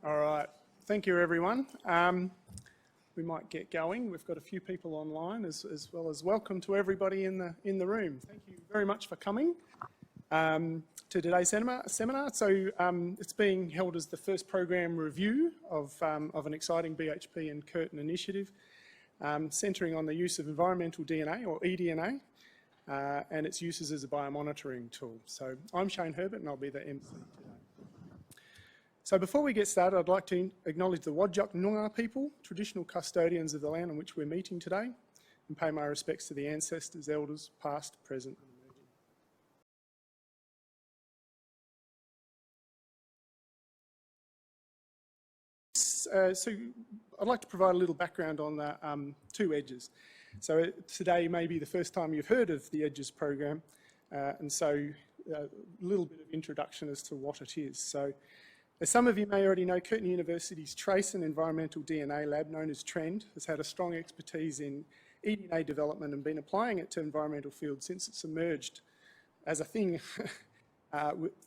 All right, thank you everyone. We might get going. We've got a few people online as well as welcome to everybody in the room. Thank you very much for coming to today's seminar. So it's being held as the first program review of an exciting BHP and Curtin initiative centering on the use of environmental DNA or eDNA and its uses as a biomonitoring tool. So I'm Shane Herbert and I'll be the MC today. So before we get started, I'd like to acknowledge the Whadjuk Noongar people, traditional custodians of the land on which we're meeting today, and pay my respects to the ancestors, elders, past, present and emerging. So I'd like to provide a little background on the two eDGES. So today may be the first time you've heard of the eDGES program, and so a little bit of introduction as to what it is. So, as some of you may already know, Curtin University's Trace and Environmental DNA Lab, known as TREND, has had a strong expertise in eDNA development and been applying it to environmental fields since it's emerged as a thing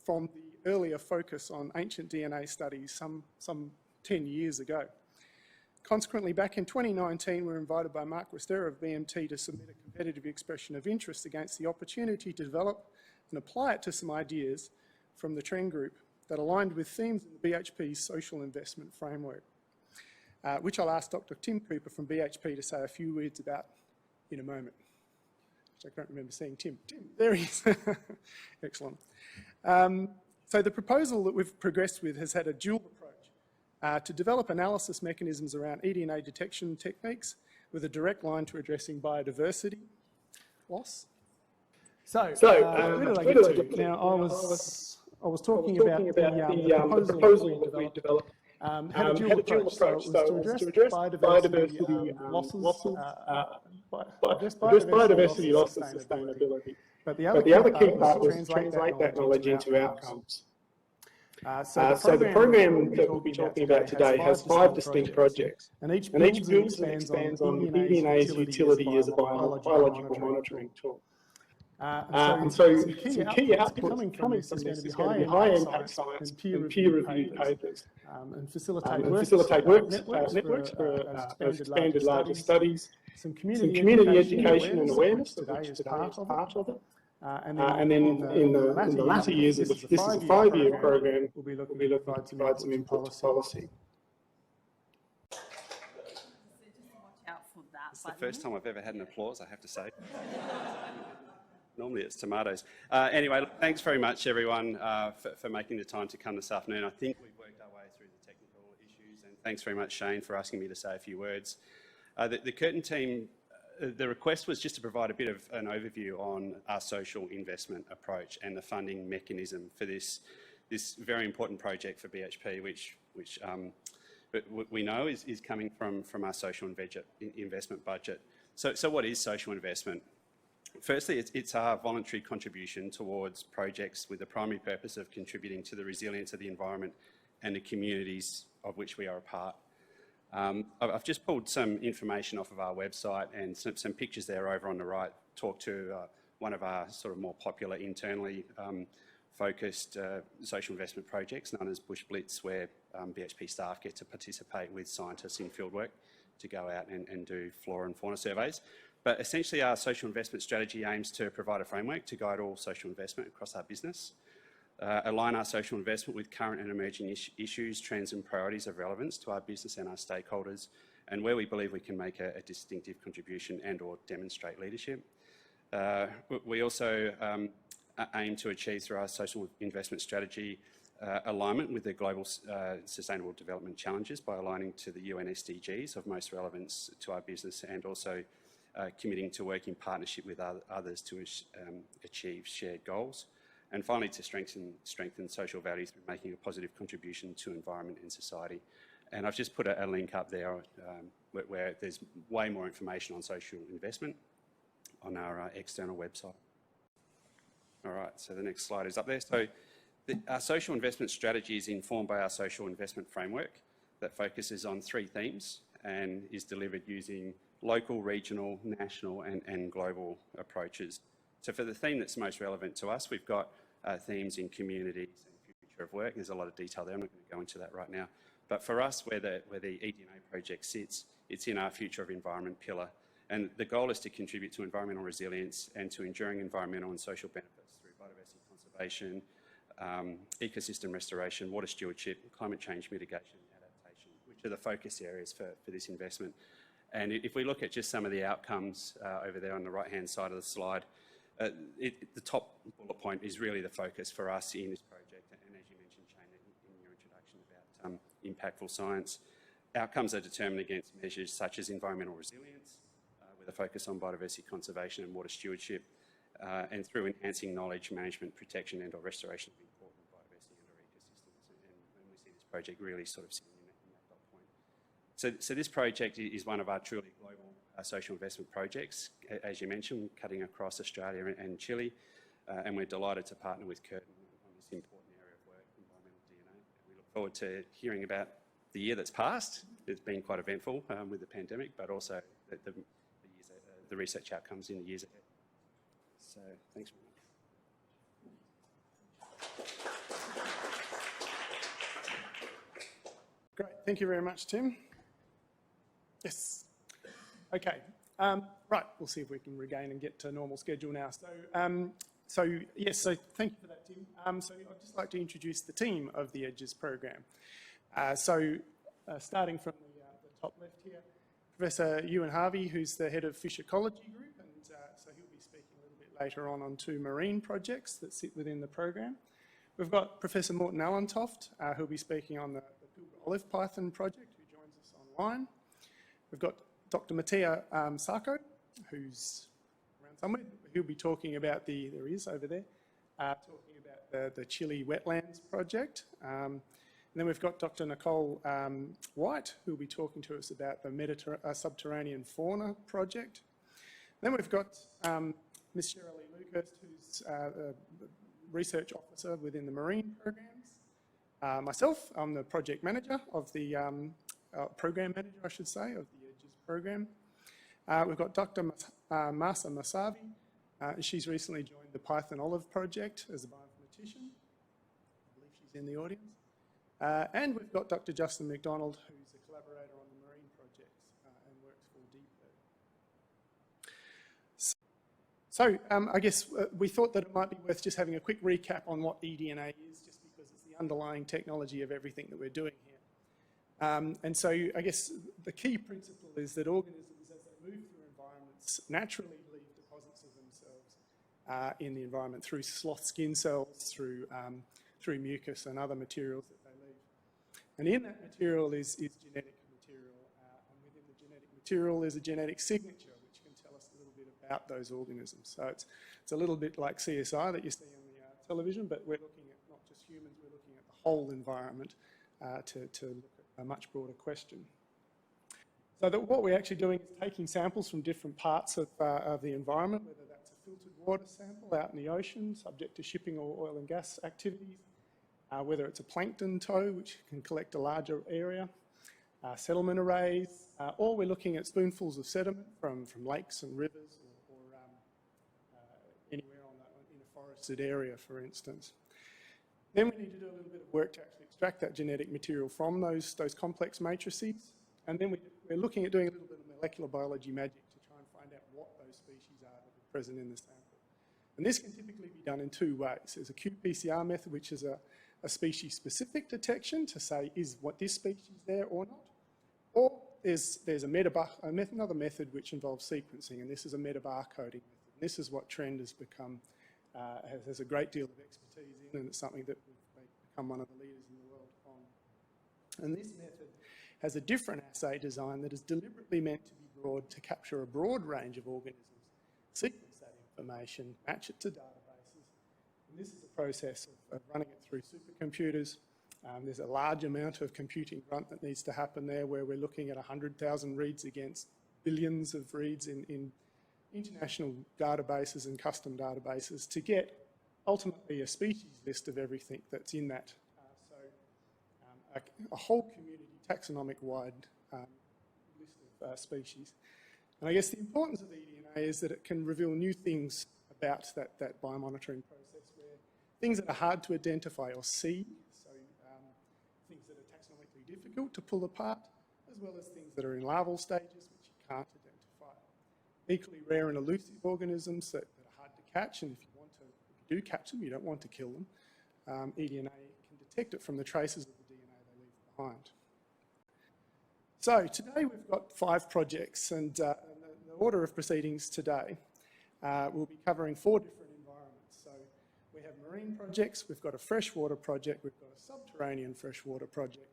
from the earlier focus on ancient DNA studies some 10 years ago. Consequently, back in 2019, we were invited by Mark Westera of BMT to submit a competitive expression of interest against the opportunity to develop and apply it to some ideas from the TREND group that aligned with themes in the BHP's social investment framework, which I'll ask Dr Tim Cooper from BHP to say a few words about in a moment. Which I don't remember seeing Tim. Tim, there he is. Excellent. So the proposal that we've progressed with has had a dual approach to develop analysis mechanisms around eDNA detection techniques with a direct line to addressing biodiversity loss. So where did I get to? Now, I was talking about the proposal that we developed had a dual approach. So it was to address biodiversity losses, biodiversity loss and sustainability. But the other key part was to translate that knowledge into outcomes. So the program that we'll be talking about today has 5 distinct projects, and each builds and expands on eDNA's utility as a biological monitoring tool. And so some key outputs coming from this is going to be high impact science and peer-reviewed papers and facilitate networks for expanded larger studies, some community education and awareness, of which today is part of it. And then in the latter years, this is a 5-year program, we'll be looking to provide some input to policy. It's the first time I've ever had an applause, I have to say. Normally it's tomatoes. Anyway, thanks very much everyone for making the time to come this afternoon. I think we've worked our way through the technical issues, and thanks very much Shane for asking me to say a few words. The Curtin team, the request was just to provide a bit of an overview on our social investment approach and the funding mechanism for this very important project for BHP, which we know is coming from our social investment budget. So what is social investment? Firstly, it's our voluntary contribution towards projects with the primary purpose of contributing to the resilience of the environment and the communities of which we are a part. I've just pulled some information off of our website, and some pictures there over on the right talk to one of our sort of more popular internally focused social investment projects known as Bush Blitz, where BHP staff get to participate with scientists in fieldwork to go out and do flora and fauna surveys. But essentially our social investment strategy aims to provide a framework to guide all social investment across our business, align our social investment with current and emerging issues, trends and priorities of relevance to our business and our stakeholders, and where we believe we can make a distinctive contribution and or demonstrate leadership. We also aim to achieve through our social investment strategy alignment with the global sustainable development challenges by aligning to the UN eDGES of most relevance to our business, and also committing to work in partnership with others to achieve shared goals. And finally, to strengthen social values through making a positive contribution to environment and society. And I've just put a link up there where there's way more information on social investment on our external website. All right, so the next slide is up there. So our social investment strategy is informed by our social investment framework that focuses on 3 themes and is delivered using local, regional, national and global approaches. So for the theme that's most relevant to us, we've got themes in communities and future of work. There's a lot of detail there, I'm not going to go into that right now. But for us, where the eDNA project sits, it's in our Future of Environment pillar. And the goal is to contribute to environmental resilience and to enduring environmental and social benefits through biodiversity conservation, ecosystem restoration, water stewardship, climate change mitigation and adaptation, which are the focus areas for this investment. And if we look at just some of the outcomes over there on the right-hand side of the slide, the top bullet point is really the focus for us in this project. And as you mentioned, Shane, in your introduction about impactful science, outcomes are determined against measures such as environmental resilience, with a focus on biodiversity conservation and water stewardship, and through enhancing knowledge, management, protection and or restoration of important biodiversity and or ecosystems. And we see this project really sort of sitting in that dot point. So this project is one of our truly global social investment projects, as you mentioned, cutting across Australia and Chile, and we're delighted to partner with Curtin on this important area of work, environmental DNA. And we look forward to hearing about the year that's passed. It's been quite eventful with the pandemic, but also the research outcomes in the years ahead. So thanks very much. Great, thank you very much, Tim. Yes. Okay, right, we'll see if we can regain and get to normal schedule now. So thank you for that, Tim. So I'd just like to introduce the team of the eDGES program. Starting from the top left here, Professor Euan Harvey, who's the head of Fish Ecology Group, and so he'll be speaking a little bit later on two marine projects that sit within the program. We've got Professor Morten Allentoft, who'll be speaking on the Pilbara Olive Python project, who joins us online. We've got Dr Mattia Sacco, who's around somewhere. He'll be talking about there he is over there, talking about the Chile Wetlands project. And then we've got Dr Nicole White, who will be talking to us about the Subterranean fauna project. Then we've got Ms. Shirley Lucas, who's a research officer within the marine programs. Myself, I'm the project manager of the program manager, I should say, of the eDGES program. We've got Dr Masa Masavi. She's recently joined the Python Olive project as a bioinformatician. I believe she's in the audience. And we've got Dr Justin McDonald, who's a collaborator on the marine projects and works for DeepBird. I guess we thought that it might be worth just having a quick recap on what eDNA is, just because it's the underlying technology of everything that we're doing here. And so I guess the key principle is that organisms, as they move through environments, naturally leave deposits of themselves in the environment through sloth skin cells, through mucus and other materials that they leave. And in that material is genetic material, and within the genetic material is a genetic signature which can tell us a little bit about those organisms. So it's a little bit like CSI that you see on the television, but we're looking at not just humans, we're looking at the whole environment to look at a much broader question. So what we're actually doing is taking samples from different parts of the environment, whether that's a filtered water sample out in the ocean, subject to shipping or oil and gas activities, whether it's a plankton tow, which can collect a larger area, settlement arrays, or we're looking at spoonfuls of sediment from lakes and rivers or anywhere in a forested area, for instance. Then we need to do a little bit of work to actually extract that genetic material from those complex matrices, and then we're looking at doing a little bit of molecular biology magic to try and find out what those species are that are present in the sample. And this can typically be done in two ways. There's a qPCR method, which is a species-specific detection to say, is this species there or not? Or there's another method which involves sequencing, and this is a metabarcoding method. This is what Trend has become, has a great deal of expertise in, and it's something that we've become one of the leaders in the world on. And this method has a different assay design that is deliberately meant to be broad to capture a broad range of organisms, sequence that information, match it to databases. And this is a process of running it through supercomputers. There's a large amount of computing grunt that needs to happen there, where we're looking at 100,000 reads against billions of reads in international databases and custom databases to get ultimately a species list of everything that's in that. A whole community taxonomic-wide list of species. And I guess the importance of eDNA is that it can reveal new things about that biomonitoring process, where things that are hard to identify or see, so things that are taxonomically difficult to pull apart, as well as things that are in larval stages, which you can't identify. Equally rare and elusive organisms that are hard to catch, and if you do catch them, you don't want to kill them. eDNA can detect it from the traces of the DNA they leave behind. So today we've got 5 projects, and the order of proceedings today, we'll be covering 4 different environments. So we have marine projects, we've got a freshwater project, we've got a subterranean freshwater project,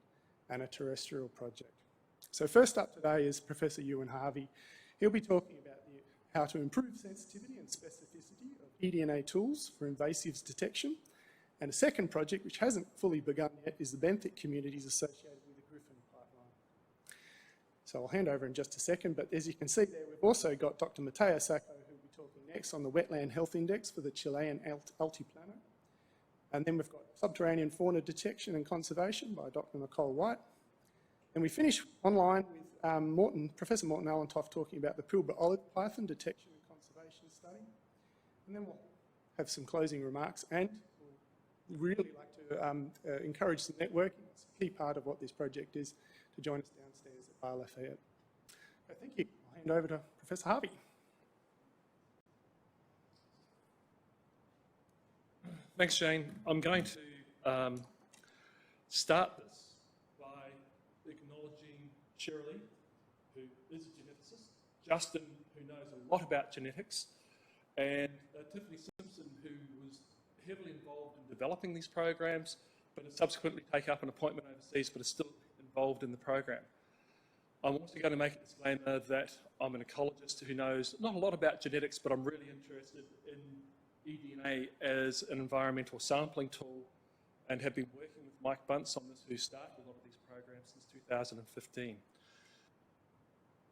and a terrestrial project. So first up today is Professor Euan Harvey. He'll be talking about how to improve sensitivity and specificity of eDNA tools for invasives detection. And a second project, which hasn't fully begun yet, is the Benthic communities associated with the Griffin pipeline. So I'll hand over in just a second, but as you can see there, we've also got Dr Mattia Sacco, who will be talking next on the Wetland Health Index for the Chilean Altiplano. And then we've got subterranean fauna detection and conservation by Dr Nicole White. And we finish online with Professor Morten Allentoft talking about the Pilbara Olive Python detection and conservation study. And then we'll have some closing remarks, and we'll really like to encourage some networking. It's a key part of what this project is, to join us downstairs at Bar Lafayette. So thank you. I'll hand over to Professor Harvey. Thanks, Shane. I'm going to start this by acknowledging Shirley, who is a geneticist, Justin, who knows a lot about genetics, and Tiffany Simpson, who was heavily involved in developing these programs, but has subsequently taken up an appointment overseas, but is still involved in the program. I'm also going to make a disclaimer that I'm an ecologist who knows not a lot about genetics, but I'm really interested in eDNA as an environmental sampling tool, and have been working with Mike Bunce on this, who started a lot of these programs since 2015.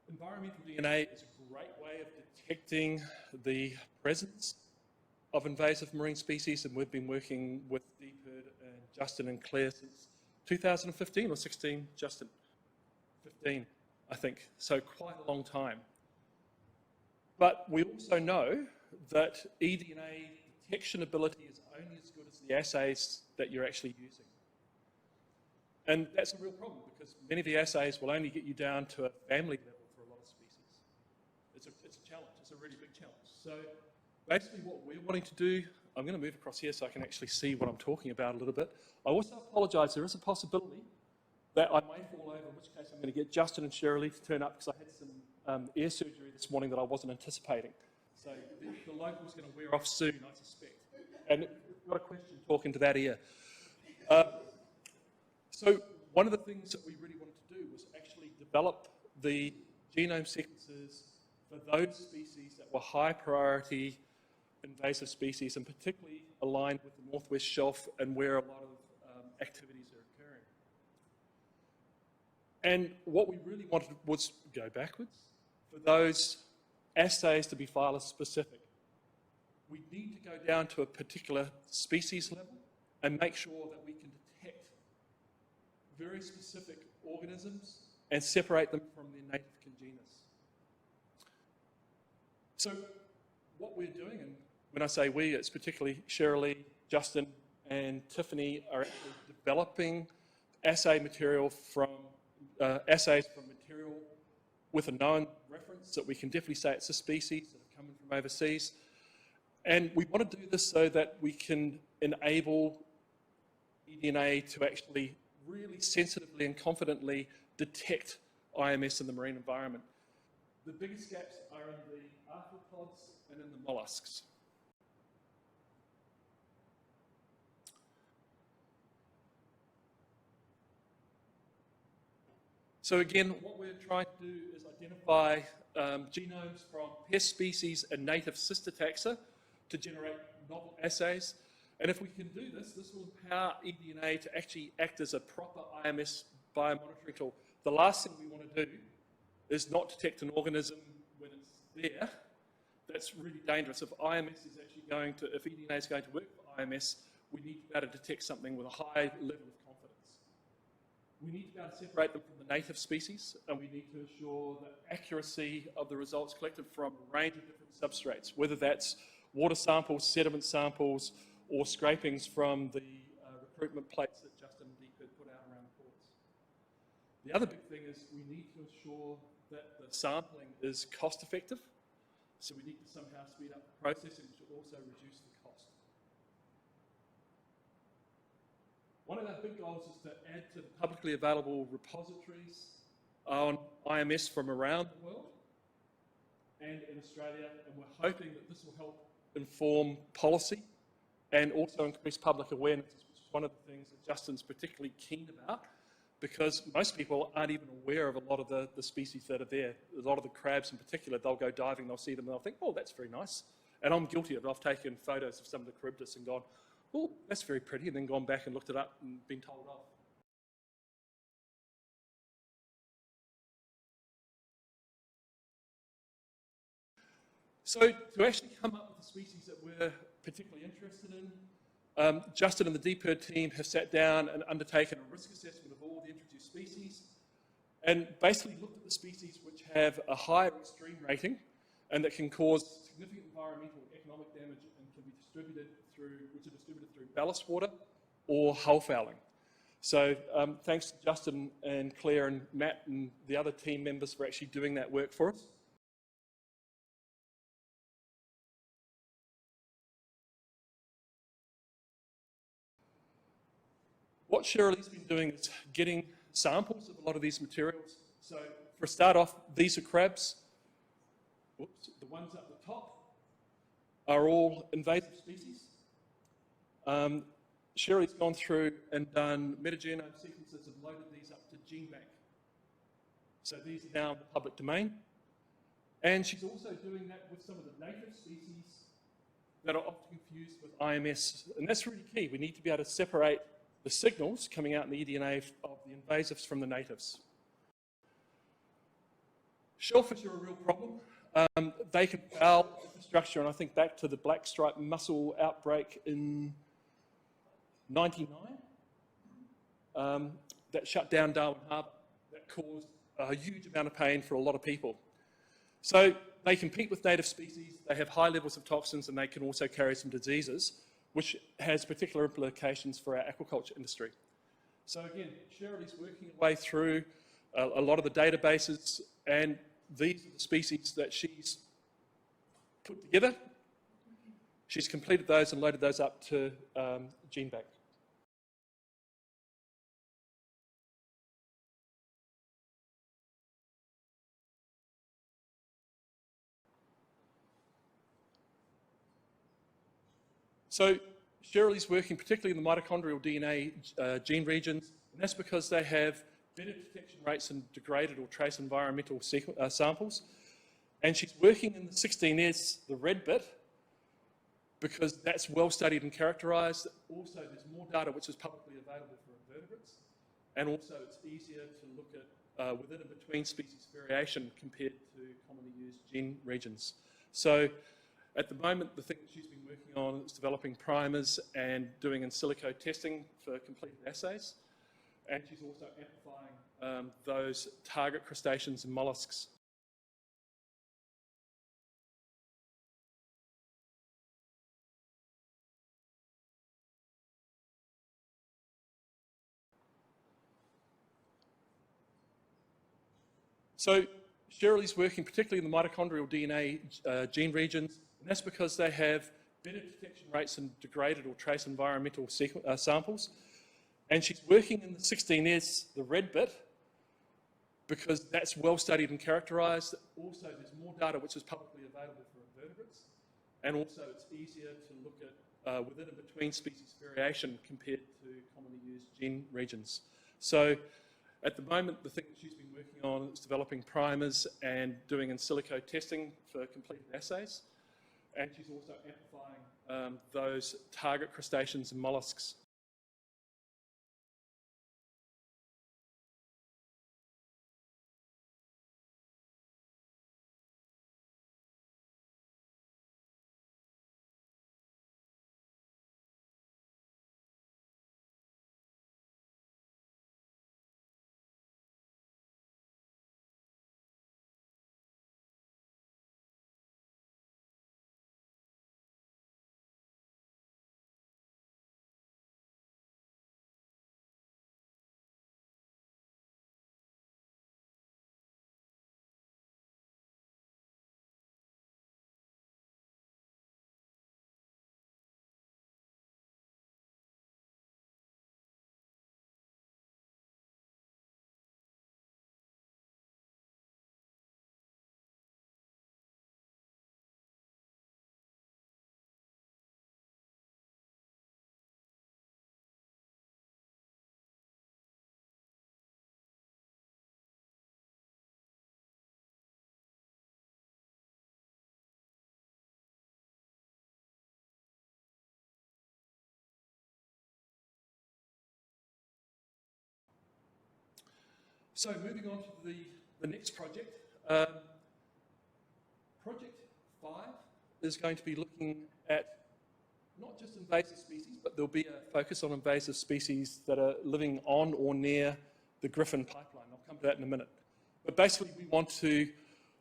Environmental DNA is a great way of detecting the presence of invasive marine species, and we've been working with Deepherd and Justin and Claire since 2015 or 16, Justin? 15, I think, so quite a long time. But we also know that eDNA detection ability is only as good as the assays that you're actually using. And that's a real problem, because many of the assays will only get you down to a family level for a lot of species. It's a challenge, it's a really big challenge. So basically what we're wanting to do, I'm going to move across here so I can actually see what I'm talking about a little bit. I also apologise, there is a possibility that I may fall over, in which case I'm going to get Justin and Shirley to turn up, because I had some ear surgery this morning that I wasn't anticipating. So the local's going to wear off soon, I suspect. And we've got a question talking to that ear. So one of the things that we really wanted to do was actually develop the genome sequences for those species that were high priority invasive species, and particularly aligned with the Northwest Shelf and where a lot of activities are occurring. And what we really wanted was go backwards for those assays to be phyla specific. We need to go down to a particular species level and make sure that we can detect very specific organisms and separate them from their native congeners. So what we're doing, and when I say we, it's particularly Shirley, Justin and Tiffany, are actually developing assay material from assays from material with a known reference that we can definitely say it's a species that are coming from overseas. And we want to do this so that we can enable eDNA to actually really sensitively and confidently detect IMS in the marine environment. The biggest gaps are in the arthropods and in the mollusks. So again, what we're trying to do is identify genomes from pest species and native sister taxa to generate novel assays. And if we can do this, this will empower eDNA to actually act as a proper IMS biomonitoring tool. The last thing we want to do is not detect an organism when it's there. That's really dangerous. If IMS is actually going to, if eDNA is going to work for IMS, we need to be able to detect something with a high level of confidence. We need to be able to separate them from the native species, and we need to ensure the accuracy of the results collected from a range of different substrates, whether that's water samples, sediment samples, or scrapings from the recruitment plates that Justin and Deepherd put out around the ports. The other big thing is we need to ensure that the sampling is cost effective. So we need to somehow speed up the processing, which will also reduce the cost. One of our big goals is to add to the publicly available repositories on IMS from around the world and in Australia, and we're hoping that this will help inform policy and also increase public awareness, which is one of the things that Justin's particularly keen about, because most people aren't even aware of a lot of the species that are there. A lot of the crabs in particular, they'll go diving, they'll see them, and they'll think, oh, that's very nice. And I'm guilty of it. I've taken photos of some of the Charybdis and gone, oh, that's very pretty, and then gone back and looked it up and been told off. So to actually come up with the species that we're particularly interested in, Justin and the DPIRD team have sat down and undertaken a risk assessment of all the introduced species and basically looked at the species which have a higher extreme rating and that can cause significant environmental and economic damage and can be distributed through ballast water or hull fouling. So thanks to Justin and Claire and Matt and the other team members for actually doing that work for us. What Shirley's been doing is getting samples of a lot of these materials. So for a start off, these are crabs. Whoops, the ones up the top are all invasive species. Shirley's gone through and done metagenome sequences and loaded these up to GeneBank. So these are now in the public domain. And she's also doing that with some of the native species that are often confused with IMS. And that's really key. We need to be able to separate the signals coming out in the eDNA of the invasives from the natives. Shellfish are a real problem. They can foul infrastructure, and I think back to the black stripe mussel outbreak in '99 that shut down Darwin Harbour, that caused a huge amount of pain for a lot of people. So they compete with native species, they have high levels of toxins, and they can also carry some diseases, which has particular implications for our aquaculture industry. So again, Shirley's working her way through a lot of the databases, and these are the species that she's put together. She's completed those and loaded those up to GeneBank. So Shirley's working particularly in the mitochondrial DNA gene regions, and that's because they have better detection rates in degraded or trace environmental samples. And she's working in the 16S, the red bit, because that's well studied and characterised. Also, there's more data which is publicly available for invertebrates, and also it's easier to look at within and between species variation compared to commonly used gene regions. So at the moment, the thing that she's been working on is developing primers and doing in silico testing for completed assays. And she's also amplifying those target crustaceans and mollusks. So Shirley's working particularly in the mitochondrial DNA gene regions, and that's because they have better detection rates in degraded or trace environmental samples. And she's working in the 16S, the red bit, because that's well studied and characterised. Also, there's more data which is publicly available for invertebrates, and also it's easier to look at within and between species variation compared to commonly used gene regions. So at the moment, the thing that she's been working on is developing primers and doing in silico testing for completed assays. And she's also amplifying those target crustaceans and mollusks. So moving on to the next project. Project 5 is going to be looking at not just invasive species, but there'll be a focus on invasive species that are living on or near the Griffin pipeline. I'll come to that in a minute. But basically, we want to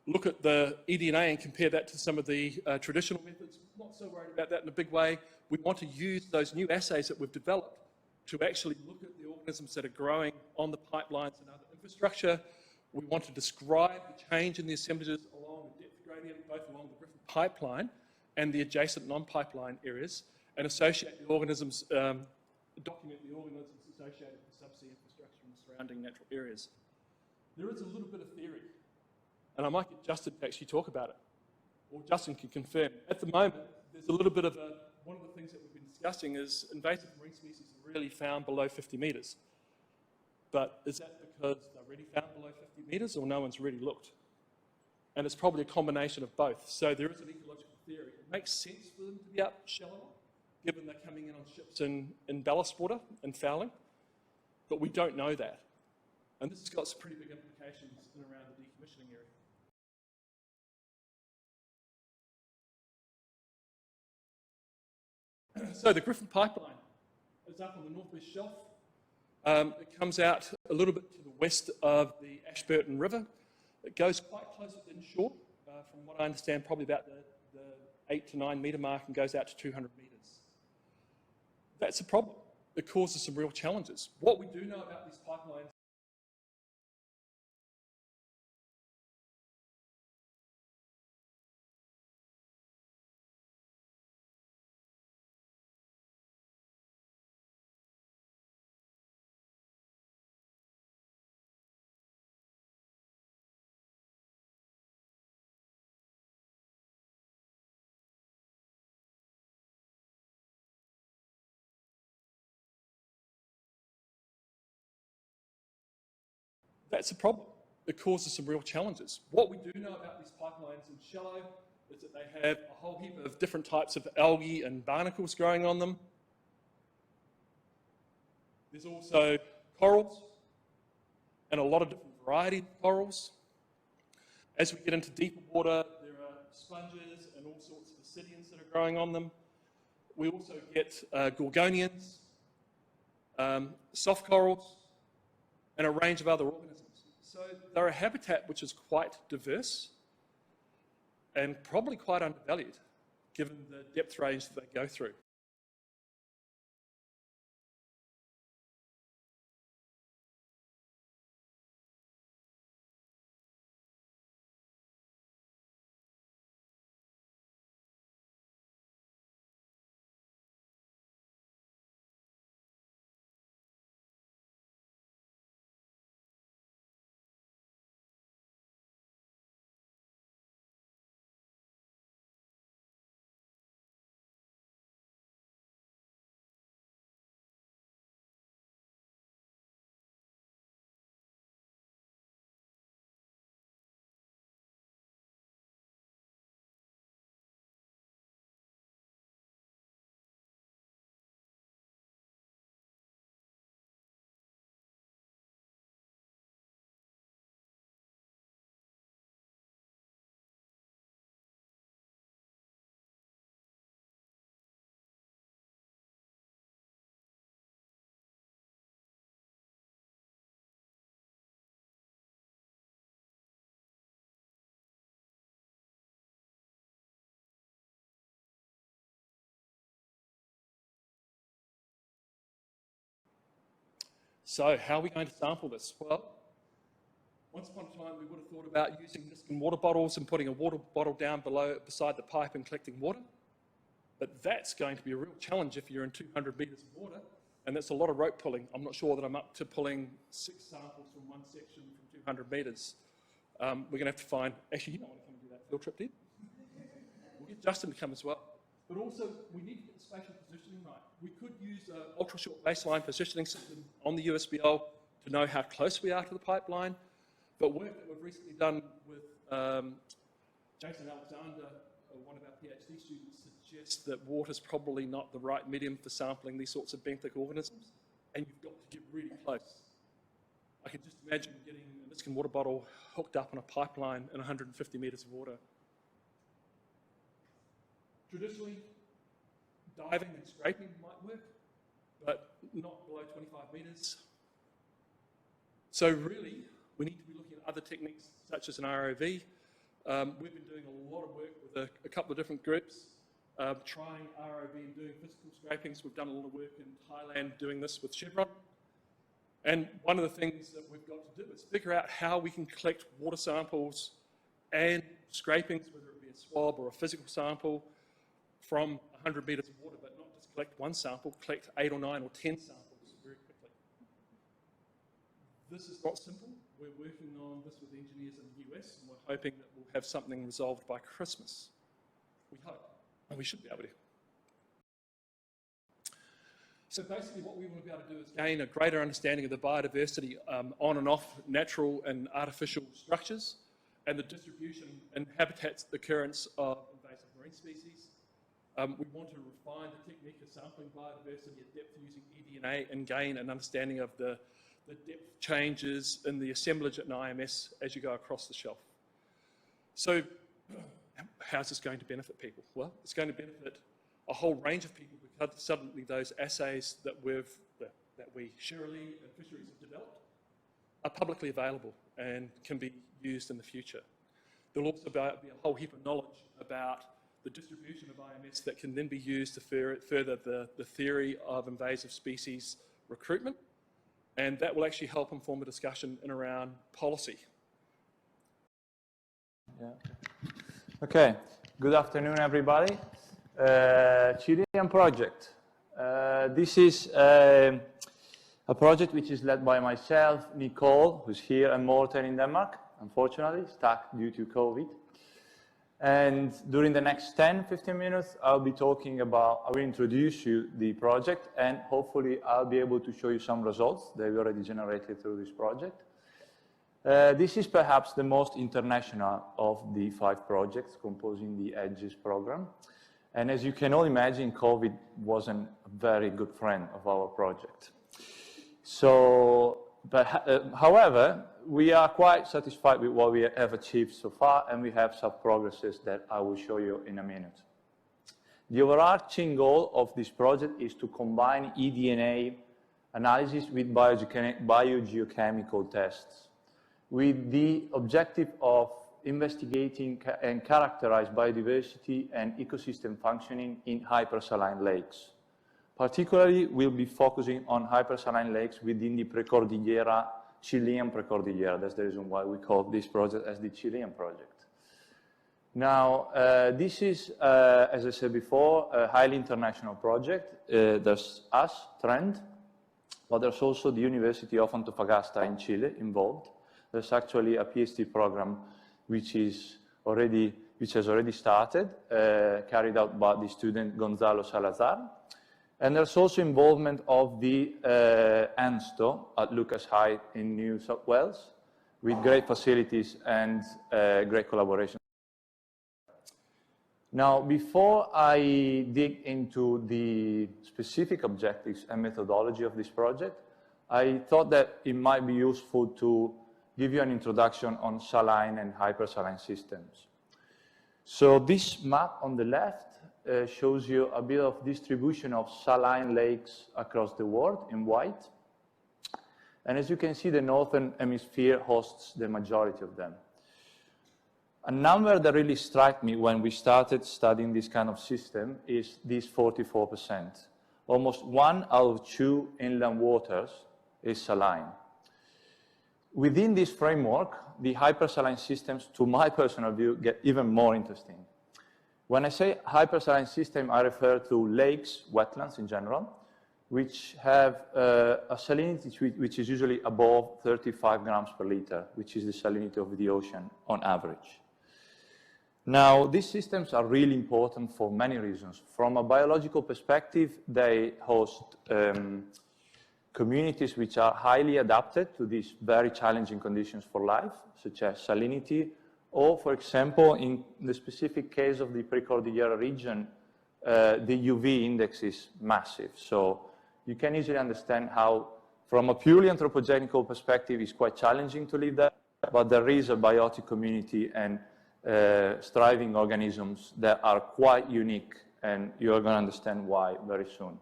look at the eDNA and compare that to some of the traditional methods. Not so worried about that in a big way. We want to use those new assays that we've developed to actually look at the organisms that are growing on the pipelines and other infrastructure. We want to describe the change in the assemblages along the depth gradient, both along the Griffin pipeline and the adjacent non-pipeline areas, and associate the organisms, document the organisms associated with subsea infrastructure and surrounding natural areas. There is a little bit of theory, and I might get Justin to actually talk about it, or Justin can confirm. At the moment, there's a little bit of one of the things that we've been discussing is invasive marine species are really found below 50 metres. But is that because they're really found below 50 metres, or no one's really looked? And it's probably a combination of both. So there is an ecological theory. It makes sense for them to be up shallower, given they're coming in on ships in ballast water and fouling. But we don't know that. And this has got some pretty big implications in and around the decommissioning area. So the Griffin pipeline is up on the northwest shelf. It comes out a little bit to the west of the Ashburton River. It goes quite close to inshore, from what I understand, probably about the 8 to 9 metre mark, and goes out to 200 metres. That's a problem. It causes some real challenges. What we do know about these pipelines That's a problem. It causes some real challenges. What we do know about these pipelines in shallow is that they have a whole heap of different types of algae and barnacles growing on them. There's also corals, and a lot of different varieties of corals. As we get into deeper water, there are sponges and all sorts of ascidians that are growing on them. We also get gorgonians, soft corals, and a range of other organisms. So they're a habitat which is quite diverse and probably quite undervalued, given the depth range that they go through. So how are we going to sample this? Well, once upon a time we would have thought about using Niskin water bottles and putting a water bottle down beside the pipe and collecting water. But that's going to be a real challenge if you're in 200 metres of water, and that's a lot of rope pulling. I'm not sure that I'm up to pulling 6 samples from one section from 200 metres. We're going to have to find, actually you don't want to come and do that field trip, do you? We'll get Justin to come as well. But also, we need to get the spatial positioning right. We could use an ultra-short baseline positioning system on the USBL to know how close we are to the pipeline. But work that we've recently done with Jason Alexander, one of our PhD students, suggests that water's probably not the right medium for sampling these sorts of benthic organisms, and you've got to get really close. I can just imagine getting a Niskin water bottle hooked up on a pipeline in 150 metres of water. Traditionally, diving and scraping might work, but not below 25 metres. So really, we need to be looking at other techniques such as an ROV. We've been doing a lot of work with a couple of different groups, trying ROV and doing physical scrapings. We've done a lot of work in Thailand doing this with Chevron. And one of the things that we've got to do is figure out how we can collect water samples and scrapings, whether it be a swab or a physical sample, from 100 metres of water, but not just collect one sample, collect 8 or 9 or 10 samples very quickly. This is not simple. We're working on this with engineers in the US, and we're hoping that we'll have something resolved by Christmas. We hope, and we should be able to. So basically what we want to be able to do is gain a greater understanding of the biodiversity on and off natural and artificial structures, and the distribution and habitats occurrence of invasive marine species. We want to refine the technique of sampling biodiversity at depth using eDNA and gain an understanding of the depth changes in the assemblage at an IMS as you go across the shelf. So how's this going to benefit people? Well, it's going to benefit a whole range of people because suddenly those assays that we, Shirley and Fisheries have developed, are publicly available and can be used in the future. There'll also be a whole heap of knowledge about the distribution of IMS that can then be used to further the theory of invasive species recruitment, and that will actually help inform a discussion in around policy. Yeah. Okay, good afternoon everybody. Chilean project. This is a project which is led by myself, Nicole, who's here, and Morten in Denmark, unfortunately, stuck due to COVID. And during the next 10-15 minutes, I will introduce you the project, and hopefully I'll be able to show you some results that we already generated through this project. This is perhaps the most international of the 5 projects composing the eDGES program. And as you can all imagine, COVID wasn't a very good friend of our project. So, however, we are quite satisfied with what we have achieved so far, and we have some progresses that I will show you in a minute. The overarching goal of this project is to combine eDNA analysis with biogeochemical tests, with the objective of investigating and characterize biodiversity and ecosystem functioning in hypersaline lakes. Particularly, we'll be focusing on hypersaline lakes within the Precordillera, Chilean Precordillera. That's the reason why we call this project as the Chilean project. Now, this is, as I said before, a highly international project. There's us, Trend, but there's also the University of Antofagasta in Chile involved. There's actually a PhD program which has already started, carried out by the student Gonzalo Salazar. And there's also involvement of the ANSTO at Lucas Heights in New South Wales, with great facilities and great collaboration. Now, before I dig into the specific objectives and methodology of this project, I thought that it might be useful to give you an introduction on saline and hypersaline systems. So this map on the left shows you a bit of distribution of saline lakes across the world in white. And as you can see, the northern hemisphere hosts the majority of them. A number that really struck me when we started studying this kind of system is this 44%. Almost 1 out of 2 inland waters is saline. Within this framework, the hypersaline systems, to my personal view, get even more interesting. When I say hypersaline system, I refer to lakes, wetlands in general, which have a salinity which is usually above 35 grams per liter, which is the salinity of the ocean on average. Now, these systems are really important for many reasons. From a biological perspective, they host communities which are highly adapted to these very challenging conditions for life, such as salinity, or, for example, in the specific case of the Precordillera region, the UV index is massive. So you can easily understand how From a purely anthropogenical perspective, it's quite challenging to live there, but there is a biotic community and thriving organisms that are quite unique, and you're going to understand why very soon.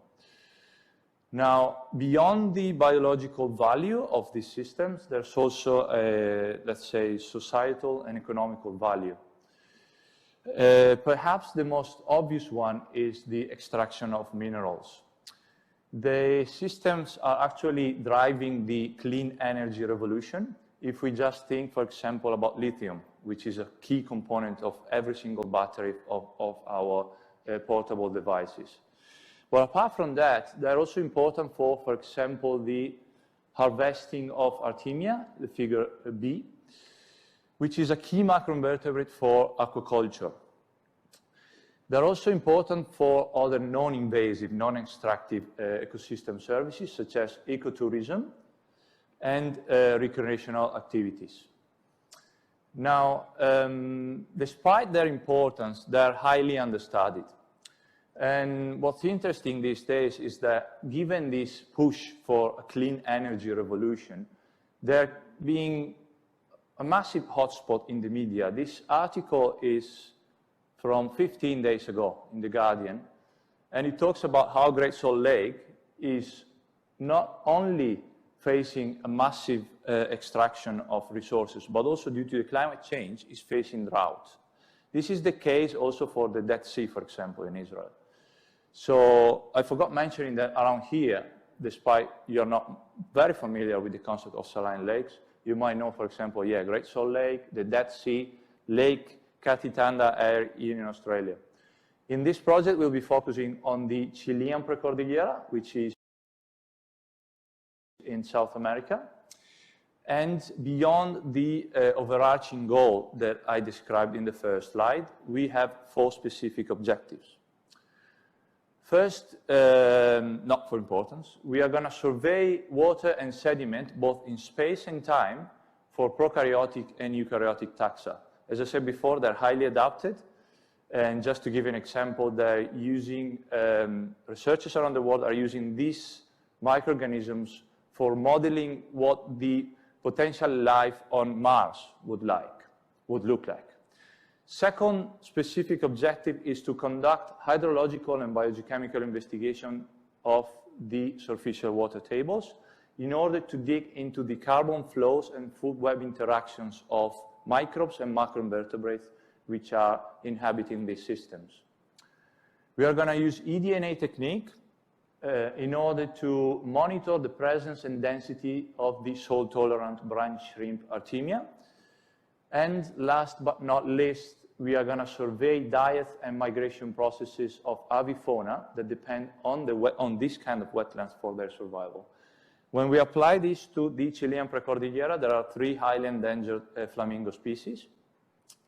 Now, beyond the biological value of these systems, there's also a, let's say, societal and economical value. Perhaps the most obvious one is the extraction of minerals. The systems are actually driving the clean energy revolution. If we just think, for example, about lithium, which is a key component of every single battery of our portable devices. But apart from that, they're also important for example, the harvesting of Artemia, the figure B, which is a key macroinvertebrate for aquaculture. They're also important for other non-invasive, non-extractive ecosystem services, such as ecotourism and recreational activities. Now, despite their importance, they're highly understudied. And what's interesting these days is that given this push for a clean energy revolution, they're being a massive hotspot in the media. This article is from 15 days ago in The Guardian, and it talks about how Great Salt Lake is not only facing a massive extraction of resources, but also due to the climate change, is facing drought. This is the case also for the Dead Sea, for example, in Israel. So I forgot mentioning that around here, despite you're not very familiar with the concept of saline lakes, you might know, for example, Great Salt Lake, the Dead Sea, Lake Catitanda Air in Australia. In this project, we'll be focusing on the Chilean Precordillera, which is in South America. And beyond the overarching goal that I described in the first slide, we have 4 specific objectives. First, not for importance, we are going to survey water and sediment, both in space and time, for prokaryotic and eukaryotic taxa. As I said before, they're highly adapted. And just to give you an example, they're using, researchers around the world are using these microorganisms for modeling what the potential life on Mars would look like. Second specific objective is to conduct hydrological and biogeochemical investigation of the superficial water tables in order to dig into the carbon flows and food web interactions of microbes and macroinvertebrates which are inhabiting these systems. We are going to use eDNA technique in order to monitor the presence and density of the salt-tolerant brine shrimp Artemia. And last but not least, we are going to survey diet and migration processes of avifauna that depend on this kind of wetlands for their survival. When we apply this to the Chilean Precordillera, there are 3 highly endangered flamingo species,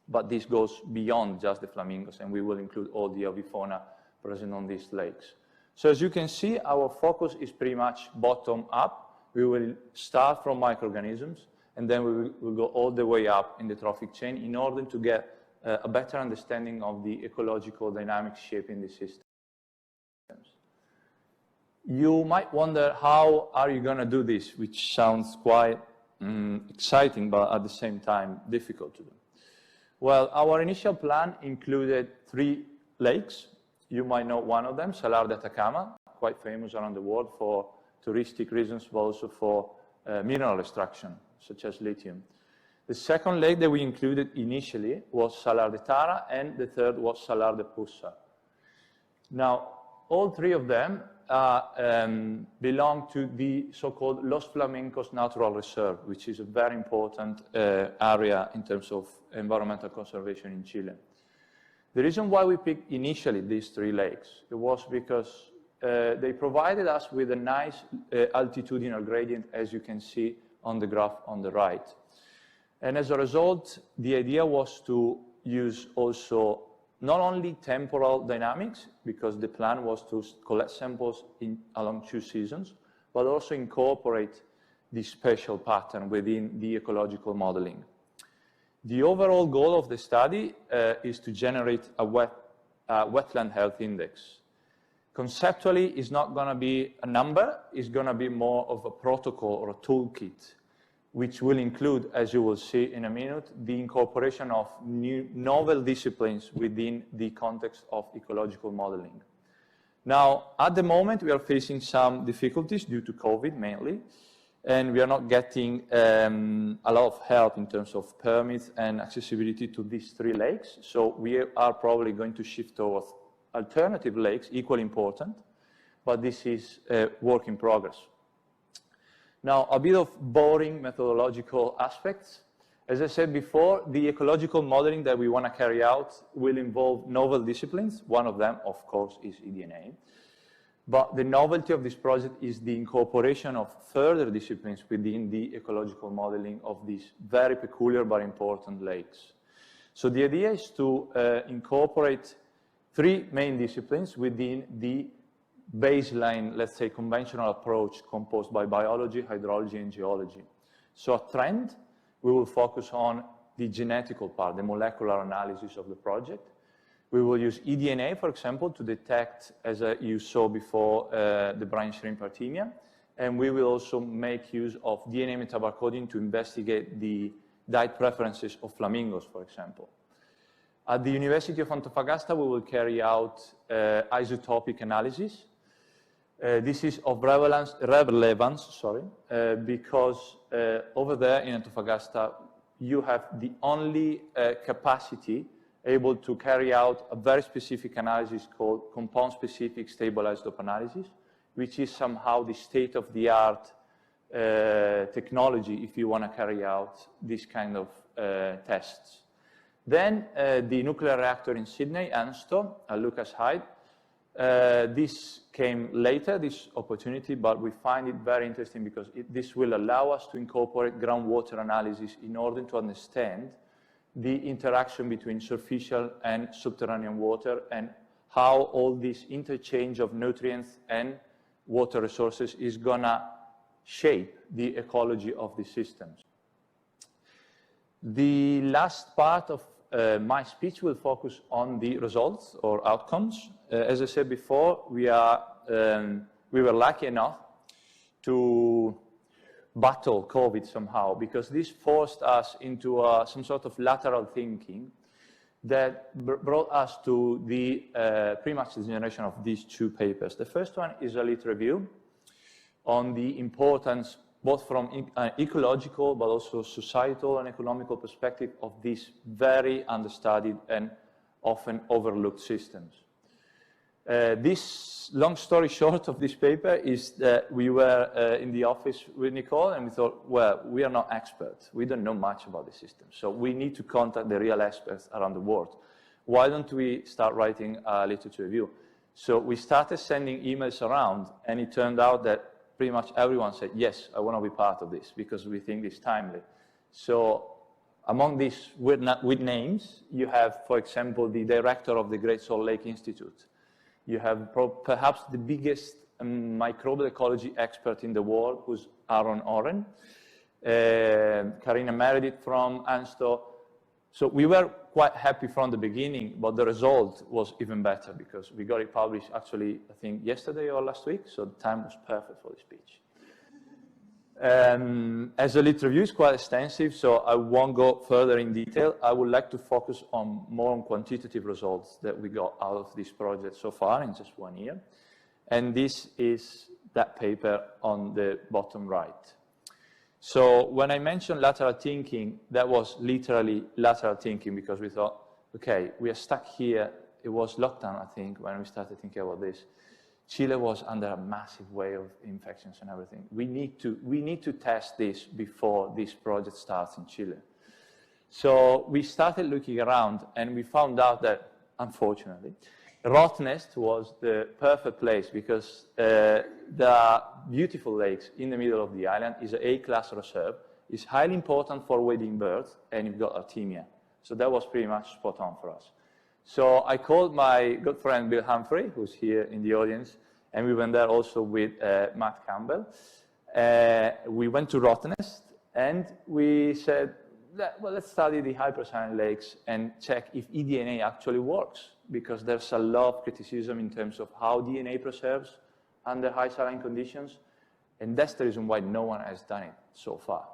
but this goes beyond just the flamingos, and we will include all the avifauna present on these lakes. So as you can see, our focus is pretty much bottom up. We will start from microorganisms, and then we will go all the way up in the trophic chain in order to get a better understanding of the ecological dynamic shaping the systems. You might wonder, how are you going to do this, which sounds quite exciting, but at the same time difficult to do. Well, our initial plan included 3 lakes. You might know one of them, Salar de Atacama, quite famous around the world for touristic reasons, but also for mineral extraction, such as lithium. The second lake that we included initially was Salar de Tara, and the third was Salar de Pussa. Now, all 3 of them belong to the so-called Los Flamencos Natural Reserve, which is a very important area in terms of environmental conservation in Chile. The reason why we picked initially these 3 lakes, it was because they provided us with a nice altitudinal gradient, as you can see on the graph on the right. And as a result, the idea was to use also not only temporal dynamics, because the plan was to collect samples along 2 seasons, but also incorporate the spatial pattern within the ecological modeling. The overall goal of the study is to generate a wetland health index. conceptually is not going to be a number, it's going to be more of a protocol or a toolkit, which will include, as you will see in a minute, the incorporation of new novel disciplines within the context of ecological modeling. Now, at the moment, we are facing some difficulties due to COVID mainly, and we are not getting a lot of help in terms of permits and accessibility to these 3 lakes. So we are probably going to shift towards alternative lakes, equally important, but this is a work in progress. Now, a bit of boring methodological aspects. As I said before, the ecological modeling that we want to carry out will involve novel disciplines. One of them, of course, is eDNA. But the novelty of this project is the incorporation of further disciplines within the ecological modeling of these very peculiar but important lakes. So the idea is to incorporate 3 main disciplines within the baseline, let's say, conventional approach composed by biology, hydrology, and geology. So a trend, we will focus on the genetical part, the molecular analysis of the project. We will use eDNA, for example, to detect, as you saw before, the brine shrimp Artemia. And we will also make use of DNA metabarcoding to investigate the diet preferences of flamingos, for example. At the University of Antofagasta, we will carry out isotopic analysis. This is of relevance, because over there in Antofagasta, you have the only capacity able to carry out a very specific analysis called compound-specific stable isotope analysis, which is somehow the state-of-the-art technology if you want to carry out this kind of tests. Then the nuclear reactor in Sydney, ANSTO, at Lucas Height. This came later, this opportunity, but we find it very interesting because this will allow us to incorporate groundwater analysis in order to understand the interaction between superficial and subterranean water and how all this interchange of nutrients and water resources is going to shape the ecology of the systems. The last part of my speech will focus on the results or outcomes. As I said before, we were lucky enough to battle COVID somehow, because this forced us into some sort of lateral thinking that brought us to the pretty much the generation of these 2 papers. The first one is a lit review on the importance, both from an ecological but also societal and economical perspective, of these very understudied and often overlooked systems. This long story short of this paper is that we were in the office with Nicole and we thought, well, we are not experts. We don't know much about the system. So we need to contact the real experts around the world. Why don't we start writing a literature review? So we started sending emails around, and it turned out that pretty much everyone said, yes, I want to be part of this because we think it's timely. So among these with names, you have, for example, the director of the Great Salt Lake Institute. You have perhaps the biggest microbial ecology expert in the world, who's Aaron Oren, Karina Meredith from ANSTO. So we were quite happy from the beginning, but the result was even better because we got it published actually, I think, yesterday or last week, so the time was perfect for the speech. As a lit review is quite extensive, so I won't go further in detail. I would like to focus more on quantitative results that we got out of this project so far in just 1 year. And this is that paper on the bottom right. So when I mentioned lateral thinking, that was literally lateral thinking because we thought, okay, we are stuck here. It was lockdown, I think, when we started thinking about this. Chile was under a massive wave of infections and everything. We need to test this before this project starts in Chile. So we started looking around and we found out that, unfortunately, Rottnest was the perfect place because there are beautiful lakes in the middle of the island. It's an A-class reserve. It's highly important for wading birds, and you've got Artemia. So that was pretty much spot on for us. So I called my good friend Bill Humphrey, who's here in the audience, and we went there also with Matt Campbell. We went to Rottnest, and we said, well, let's study the hypersaline lakes and check if eDNA actually works. because there's a lot of criticism in terms of how DNA preserves under high saline conditions, and that's the reason why no one has done it so far.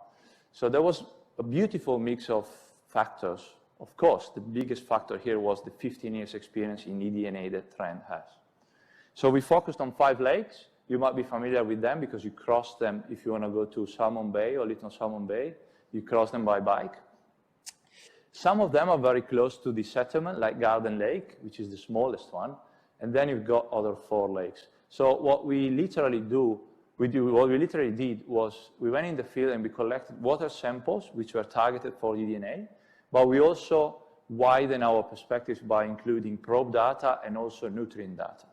So there was a beautiful mix of factors. Of course, the biggest factor here was the 15 years experience in eDNA that Trent has. So we focused on 5 lakes. You might be familiar with them because you cross them if you want to go to Salmon Bay or Little Salmon Bay. You cross them by bike. Some of them are very close to the settlement, like Garden Lake, which is the smallest one. And then you've got other 4 lakes. So what we literally did was we went in the field and we collected water samples, which were targeted for eDNA, but we also widened our perspectives by including probe data and also nutrient data.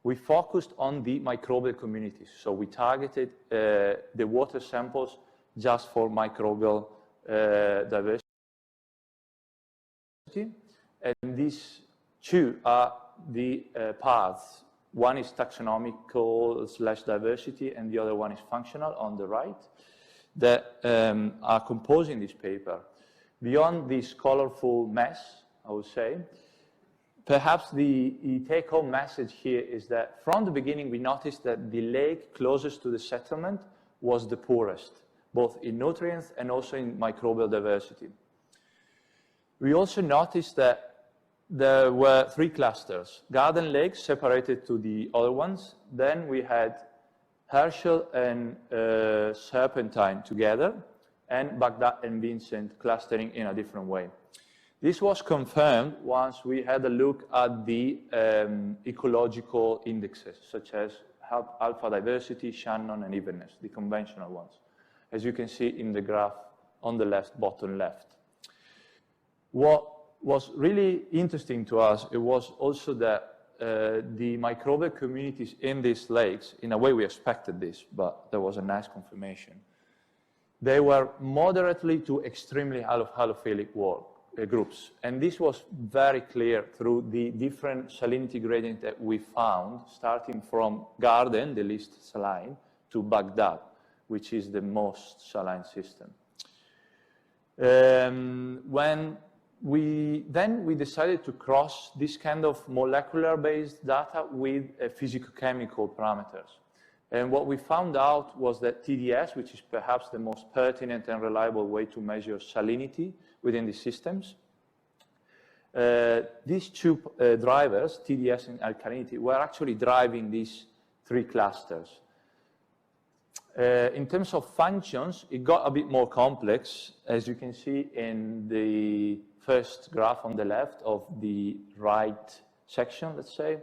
We focused on the microbial communities, so we targeted the water samples just for microbial diversity. And these 2 are the paths. One is taxonomical/diversity, and the other one is functional on the right, that are composing this paper. Beyond this colorful mess, I would say, perhaps the take-home message here is that from the beginning we noticed that the lake closest to the settlement was the poorest, both in nutrients and also in microbial diversity. We also noticed that there were 3 clusters. Garden Lake separated to the other ones. Then we had Herschel and Serpentine together, and Baghdad and Vincent clustering in a different way. This was confirmed once we had a look at the ecological indexes, such as alpha diversity, Shannon, and evenness, the conventional ones, as you can see in the graph on the left, bottom left. What was really interesting to us, it was also that the microbial communities in these lakes, in a way we expected this, but there was a nice confirmation. They were moderately to extremely halophilic groups. And this was very clear through the different salinity gradient that we found, starting from Garden, the least saline, to Baghdad, which is the most saline system. We decided to cross this kind of molecular-based data with physicochemical parameters. And what we found out was that TDS, which is perhaps the most pertinent and reliable way to measure salinity within the systems, these 2 drivers, TDS and alkalinity, were actually driving these 3 clusters. In terms of functions, it got a bit more complex, as you can see in the first graph on the left of the right section, let's say.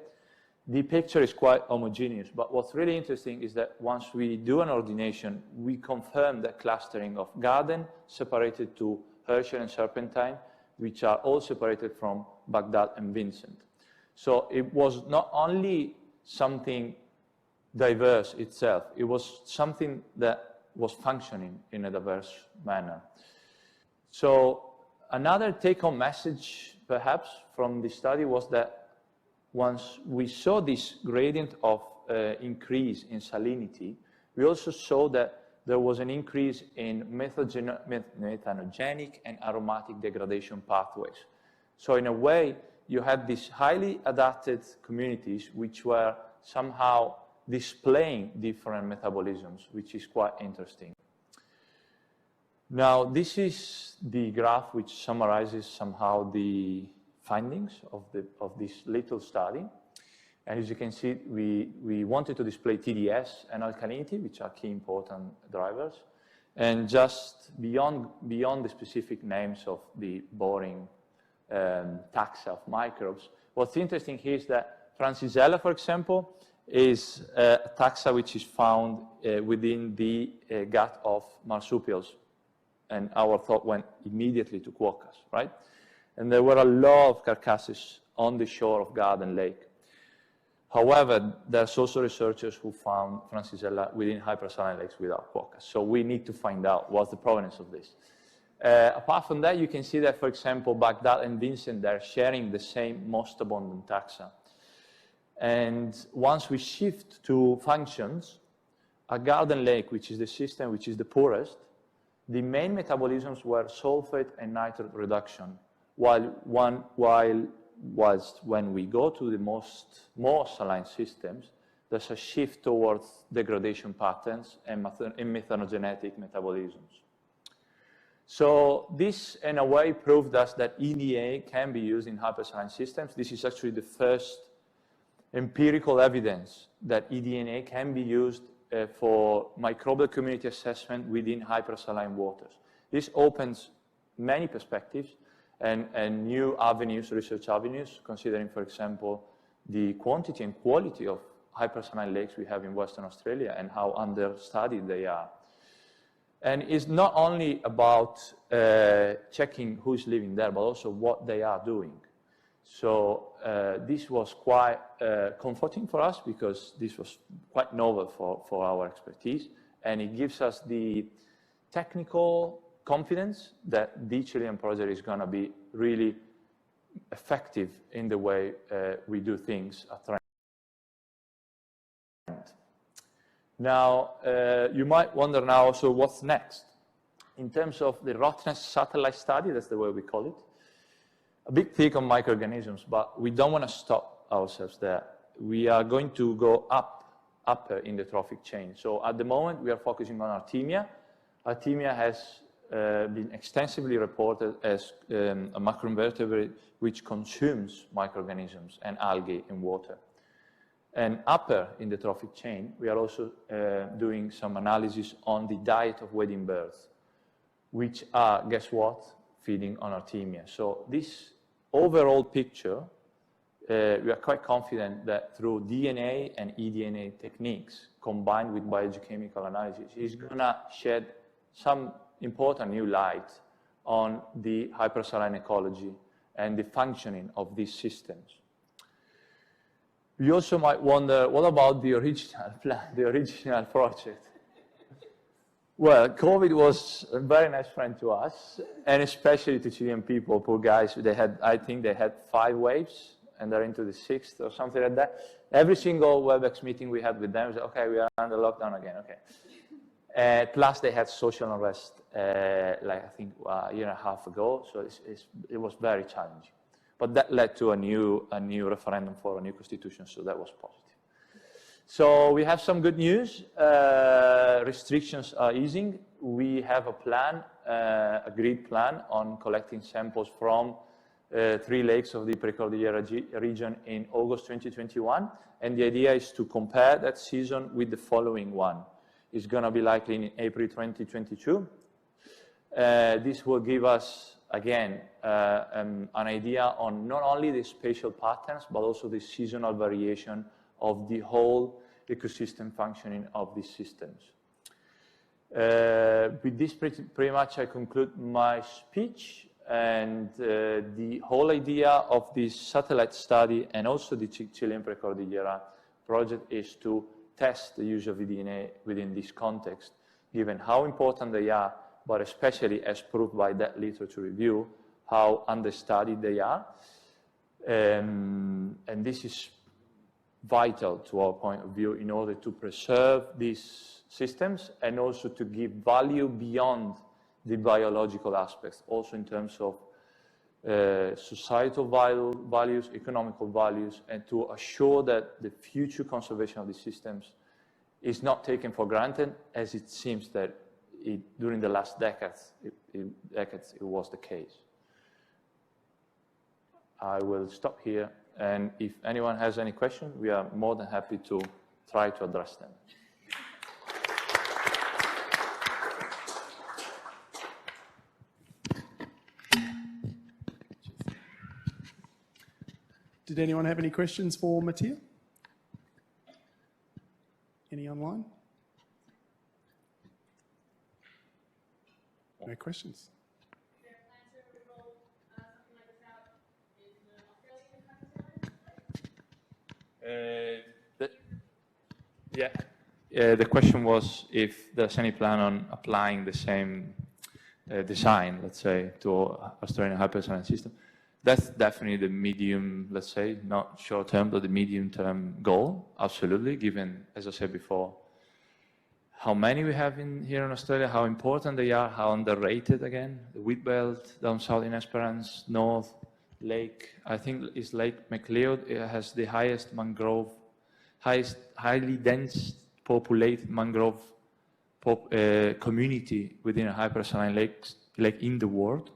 The picture is quite homogeneous, but what's really interesting is that once we do an ordination, we confirm that clustering of Garden separated to Herschel and Serpentine, which are all separated from Baghdad and Vincent. So it was not only something diverse itself, it was something that was functioning in a diverse manner. So another take-home message, perhaps, from the study was that once we saw this gradient of increase in salinity, we also saw that there was an increase in methanogenic and aromatic degradation pathways. So in a way, you had these highly adapted communities which were somehow displaying different metabolisms, which is quite interesting. Now, this is the graph which summarizes somehow the findings of this little study. And as you can see, we wanted to display TDS and alkalinity, which are key important drivers. And just beyond the specific names of the boring taxa of microbes, what's interesting here is that Francisella, for example, is a taxa which is found within the gut of marsupials. And our thought went immediately to quokkas, right? And there were a lot of carcasses on the shore of Garden Lake. However, there's also researchers who found Francisella within hypersaline lakes without quokkas. So we need to find out what's the provenance of this. Apart from that, you can see that, for example, Baghdad and Vincent, they're sharing the same most abundant taxa. And once we shift to functions, at Garden Lake, which is the system which is the poorest, the main metabolisms were sulfate and nitrate reduction, while was when we go to the more saline systems, there's a shift towards degradation patterns and methanogenetic metabolisms. So this, in a way, proved us that eDNA can be used in hypersaline systems. This is actually the first empirical evidence that eDNA can be used for microbial community assessment within hypersaline waters. This opens many perspectives and new avenues, research avenues, considering, for example, the quantity and quality of hypersaline lakes we have in Western Australia and how understudied they are. And it's not only about checking who's living there, but also what they are doing. So this was quite comforting for us because this was quite novel for our expertise, and it gives us the technical confidence that the Chilean project is going to be really effective in the way we do things at Trent. Now, you might wonder now, so what's next? In terms of the Rottnest satellite study, that's the way we call it, a big peak on microorganisms, but we don't want to stop ourselves there. We are going to go upper in the trophic chain. So at the moment, we are focusing on Artemia. Artemia has been extensively reported as a macroinvertebrate which consumes microorganisms and algae in water. And upper in the trophic chain, we are also doing some analysis on the diet of wading birds, which are, guess what, feeding on Artemia. So this overall picture, we are quite confident that through DNA and eDNA techniques combined with biogeochemical analysis is going to shed some important new light on the hypersaline ecology and the functioning of these systems. You also might wonder, what about the original plan, the original project? Well, COVID was a very nice friend to us, and especially to Chilean people, poor guys. They had, I think they had 5 waves, and they're into the 6th or something like that. Every single WebEx meeting we had with them was, okay, we are under lockdown again, okay. Plus they had social unrest, like I think a year and a half ago, so it was very challenging. But that led to a new referendum for a new constitution, so that was positive. So we have some good news. Restrictions are easing. We have a plan, agreed plan on collecting samples from 3 lakes of the Precordillera region in August 2021. And the idea is to compare that season with the following one. It's going to be likely in April 2022. This will give us, again, an idea on not only the spatial patterns, but also the seasonal variation of the whole ecosystem functioning of these systems. With this, pretty much I conclude my speech, and the whole idea of this satellite study and also the Chilean Precordillera project is to test the use of eDNA within this context, given how important they are, but especially as proved by that literature review, how understudied they are. And this is vital to our point of view in order to preserve these systems and also to give value beyond the biological aspects, also in terms of societal values, economical values, and to assure that the future conservation of these systems is not taken for granted, as it seems that during the last decades it was the case. I will stop here, and if anyone has any questions, we are more than happy to try to address them. Did anyone have any questions for Mattia? Any online? No questions. The question was if there's any plan on applying the same design, let's say, to Australian hypersaline system. That's definitely the medium, let's say, not short term, but the medium term goal, absolutely, given, as I said before, how many we have here in Australia, how important they are, how underrated, again, the wheat belt, down south in Esperance, north, lake, I think it's Lake McLeod. It has the highest mangrove, highly dense populated mangrove community within a hypersaline lake in the world.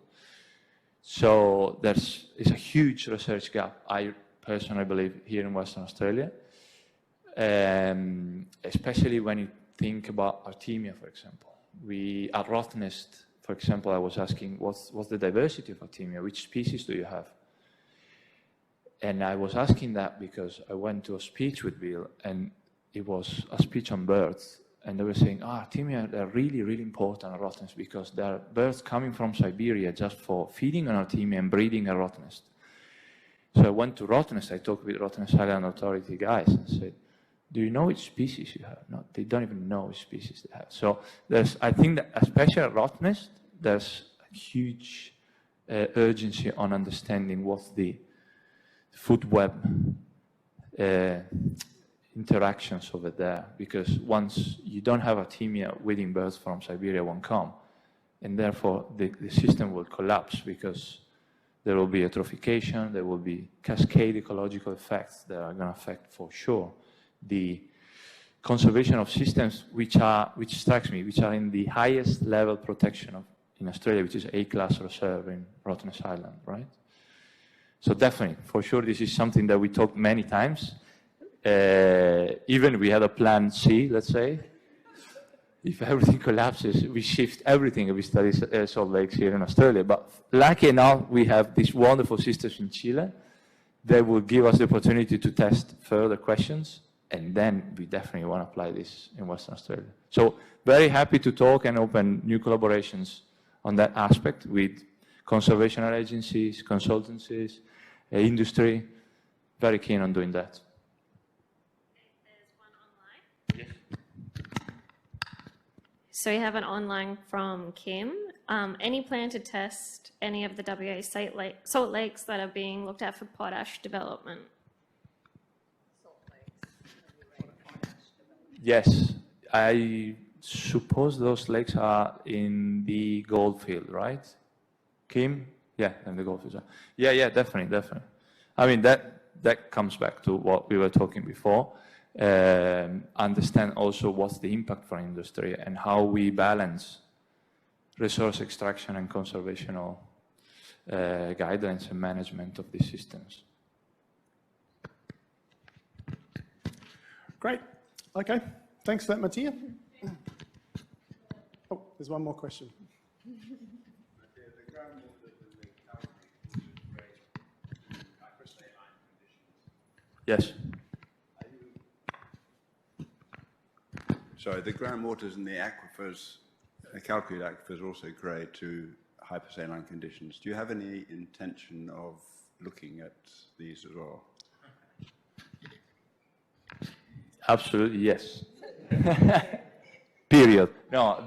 So it's a huge research gap, I personally believe, here in Western Australia, especially when you think about Artemia, for example. At Rottnest, for example, I was asking, what's the diversity of Artemia? Which species do you have? And I was asking that because I went to a speech with Bill, and it was a speech on birds. And they were saying, Artemia, they're really, really important at Rottnest because there are birds coming from Siberia just for feeding on Artemia and breeding at Rottnest. So I went to Rottnest, I talked with Rottnest Island Authority guys and said, do you know which species you have? No, they don't even know which species they have. So I think that especially at Rottnest, there's a huge urgency on understanding what's the food web interactions over there, because once you don't have Artemia, within birds from Siberia won't come, and therefore the system will collapse because there will be eutrophication, there will be cascade ecological effects that are going to affect for sure the conservation of systems which strikes me, which are in the highest level protection in Australia, which is A-class reserve in Rottnest Island, right? So definitely, for sure, this is something that we talked many times. Even we had a plan C, let's say. If everything collapses, we shift everything. We study salt lakes here in Australia. But lucky enough, we have these wonderful systems in Chile that will give us the opportunity to test further questions. And then we definitely want to apply this in Western Australia. So very happy to talk and open new collaborations on that aspect with conservation agencies, consultancies, industry. Very keen on doing that. There's one online. Yes. So we have an online from Kim. Any plan to test any of the WA salt lakes that are being looked at for potash development? Yes, I suppose those lakes are in the goldfield, right? Kim? Yeah, in the goldfield. Yeah, definitely. I mean, that comes back to what we were talking before. Understand also what's the impact for industry and how we balance resource extraction and conservational guidelines and management of these systems. Great. Okay. Thanks for that, Mattia. Oh, there's one more question. Yes. Sorry, the groundwaters and the aquifers, the calculated aquifers, are also grade to hypersaline conditions. Do you have any intention of looking at these as well? Absolutely, yes. Period. No,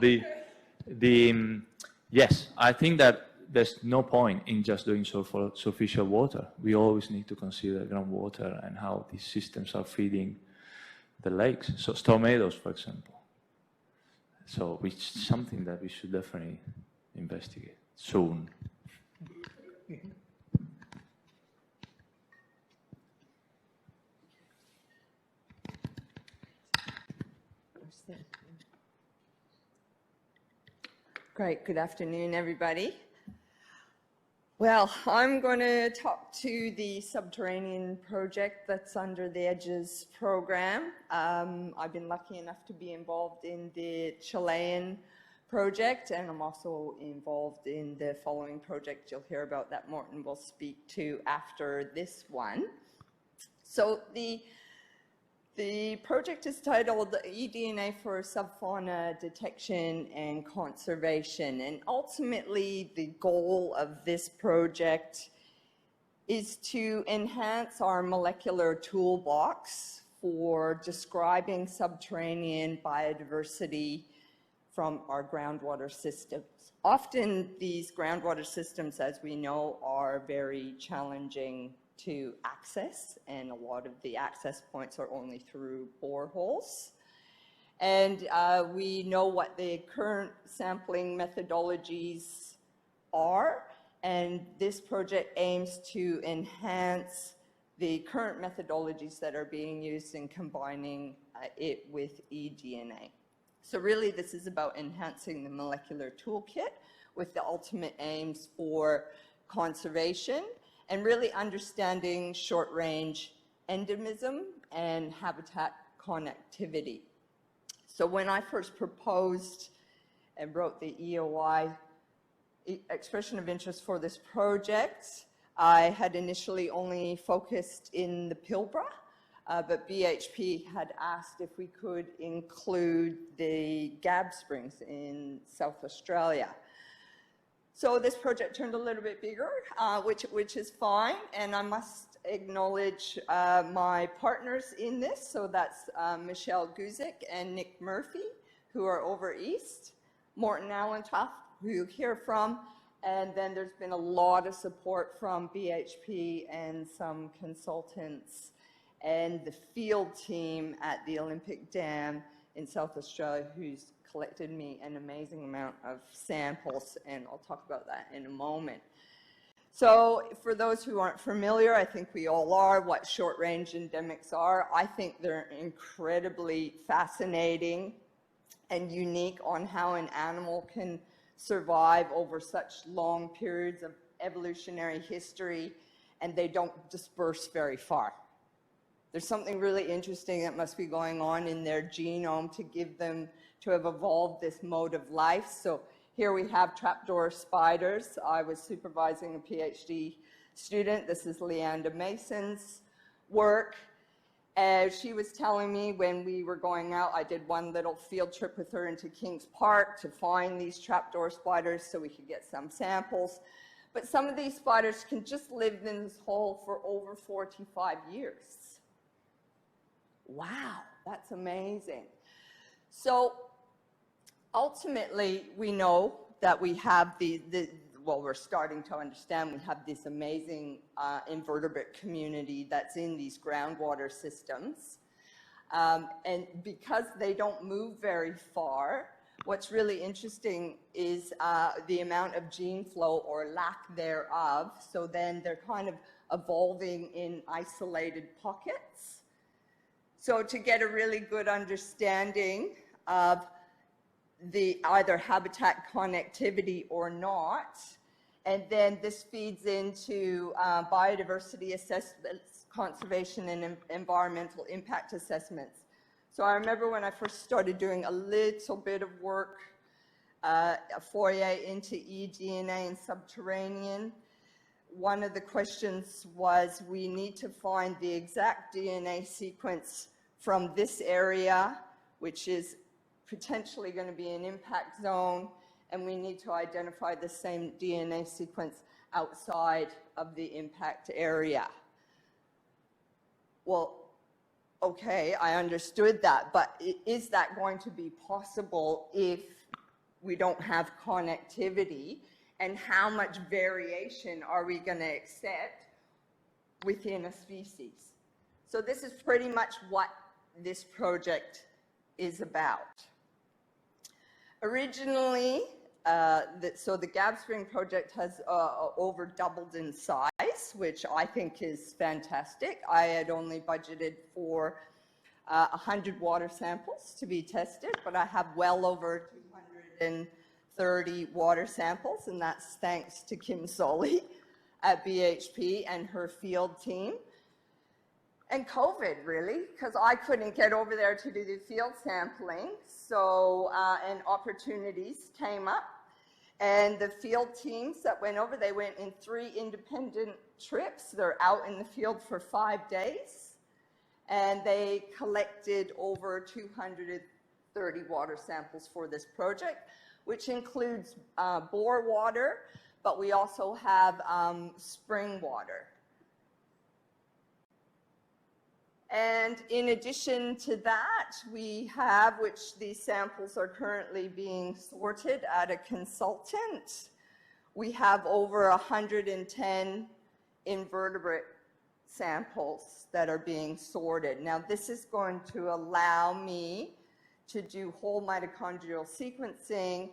yes, I think that there's no point in just doing so for superficial water. We always need to consider groundwater and how these systems are feeding the lakes. So storm meadows, for example. So which is something that we should definitely investigate soon. Great, good afternoon, everybody. Well, I'm going to talk to the Subterranean project that's under the eDGES program. I've been lucky enough to be involved in the Chilean project, and I'm also involved in the following project you'll hear about that Morten will speak to after this one. So the project is titled eDNA for Subfauna Detection and Conservation, and ultimately the goal of this project is to enhance our molecular toolbox for describing subterranean biodiversity from our groundwater systems. Often these groundwater systems, as we know, are very challenging to access, and a lot of the access points are only through boreholes. And we know what the current sampling methodologies are, And this project aims to enhance the current methodologies that are being used in combining it with eDNA. So really this is about enhancing the molecular toolkit with the ultimate aims for conservation and really understanding short-range endemism and habitat connectivity. So when I first proposed and wrote the EOI, expression of interest for this project, I had initially only focused in the Pilbara, but BHP had asked if we could include the Gab Springs in South Australia. So this project turned a little bit bigger, which is fine, and I must acknowledge my partners in this. So that's Michelle Guzik and Nick Murphy, who are over east, Morten Allentoft, who you hear from, and then there's been a lot of support from BHP and some consultants and the field team at the Olympic Dam in South Australia, who's collected me an amazing amount of samples, and I'll talk about that in a moment. So for those who aren't familiar, I think we all are, what short-range endemics are. I think they're incredibly fascinating and unique on how an animal can survive over such long periods of evolutionary history, and they don't disperse very far. There's something really interesting that must be going on in their genome to give them to have evolved this mode of life. So here we have trapdoor spiders. I was supervising a PhD student. This is Leanda Mason's work. She was telling me when we were going out, I did one little field trip with her into Kings Park to find these trapdoor spiders so we could get some samples. But some of these spiders can just live in this hole for over 45 years. Wow, that's amazing. So ultimately, we know that we have well, we're starting to understand we have this amazing invertebrate community that's in these groundwater systems. And because they don't move very far, what's really interesting is the amount of gene flow or lack thereof. So then they're kind of evolving in isolated pockets. So to get a really good understanding of the either habitat connectivity or not, and then this feeds into biodiversity assessments, conservation and environmental impact assessments. So I remember when I first started doing a little bit of work, a foray into eDNA and Subterranean, one of the questions was we need to find the exact DNA sequence from this area, which is potentially going to be an impact zone, and we need to identify the same DNA sequence outside of the impact area. Well, okay, I understood that, but is that going to be possible if we don't have connectivity? And how much variation are we going to accept within a species? So this is pretty much what this project is about. Originally, so the Gab Spring project has over doubled in size, which I think is fantastic. I had only budgeted for 100 water samples to be tested, but I have well over 230 water samples, and that's thanks to Kim Solly at BHP and her field team. And COVID, really, because I couldn't get over there to do the field sampling, so, and opportunities came up. And the field teams that went over, they went in 3 independent trips. They're out in the field for 5 days, and they collected over 230 water samples for this project, which includes bore water, but we also have spring water. And in addition to that, we have, which these samples are currently being sorted at a consultant, we have over 110 invertebrate samples that are being sorted. Now, this is going to allow me to do whole mitochondrial sequencing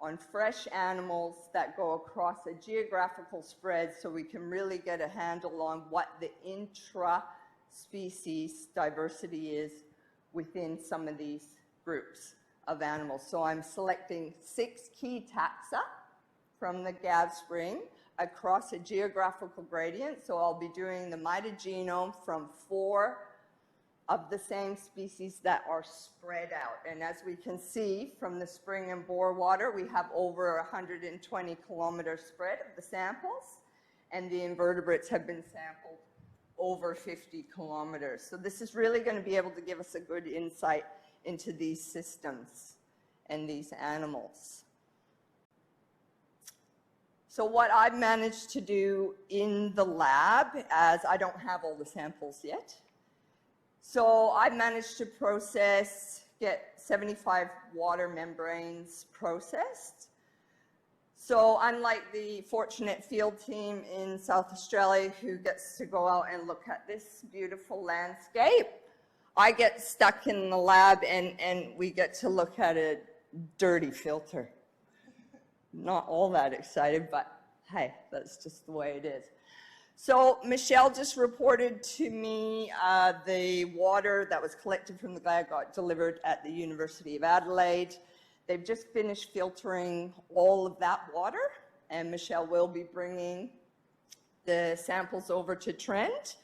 on fresh animals that go across a geographical spread so we can really get a handle on what the intra-species diversity is within some of these groups of animals. So I'm selecting 6 key taxa from the GAB spring across a geographical gradient. So I'll be doing the mitogenome from 4 of the same species that are spread out. And as we can see from the spring and bore water, we have over 120 kilometer spread of the samples, and the invertebrates have been sampled over 50 kilometers. So this is really going to be able to give us a good insight into these systems and these animals. So what I've managed to do in the lab, as I don't have all the samples yet, so I managed to get 75 water membranes processed. So unlike the fortunate field team in South Australia who gets to go out and look at this beautiful landscape, I get stuck in the lab and we get to look at a dirty filter. Not all that excited, but hey, that's just the way it is. So Michelle just reported to me the water that was collected from the lab got delivered at the University of Adelaide. They've just finished filtering all of that water, and Michelle will be bringing the samples over to Trent.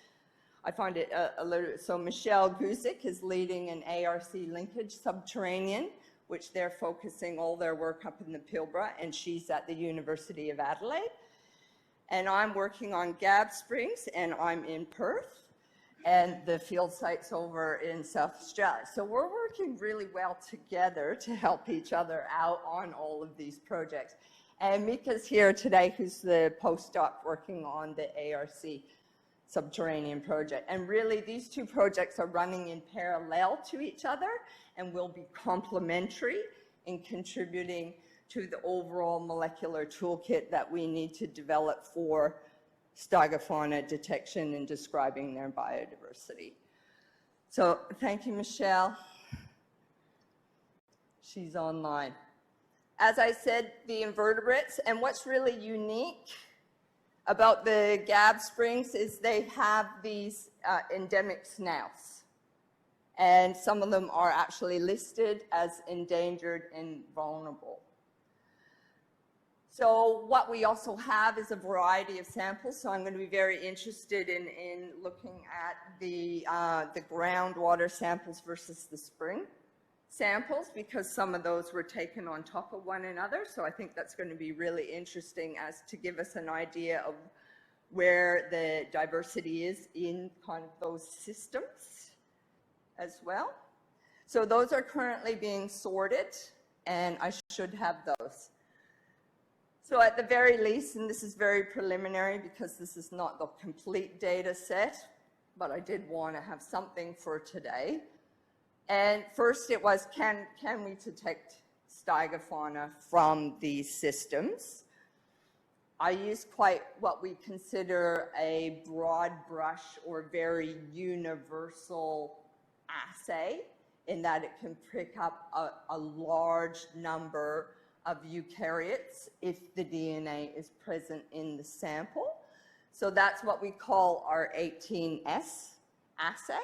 I find it a little, so Michelle Guzik is leading an ARC linkage Subterranean, which they're focusing all their work up in the Pilbara, and she's at the University of Adelaide. And I'm working on GAB Springs, and I'm in Perth, and the field site's over in South Australia. So we're working really well together to help each other out on all of these projects. And Mika's here today, who's the postdoc working on the ARC Subterranean project. And really, these two projects are running in parallel to each other and will be complementary in contributing to the overall molecular toolkit that we need to develop for Stygofauna detection and describing their biodiversity. So thank you, Michelle. She's online. As I said, the invertebrates, and what's really unique about the GAB springs is they have these endemic snails. And some of them are actually listed as endangered and vulnerable. So what we also have is a variety of samples. So I'm going to be very interested in looking at the groundwater samples versus the spring samples, because some of those were taken on top of one another. So I think that's going to be really interesting as to give us an idea of where the diversity is in kind of those systems as well. So those are currently being sorted, and I should have those. So at the very least, and this is very preliminary because this is not the complete data set, but I did want to have something for today. And first it was, can we detect Stygofauna from these systems? I used quite what we consider a broad brush or very universal assay, in that it can pick up a large number of eukaryotes if the DNA is present in the sample. So that's what we call our 18S assay.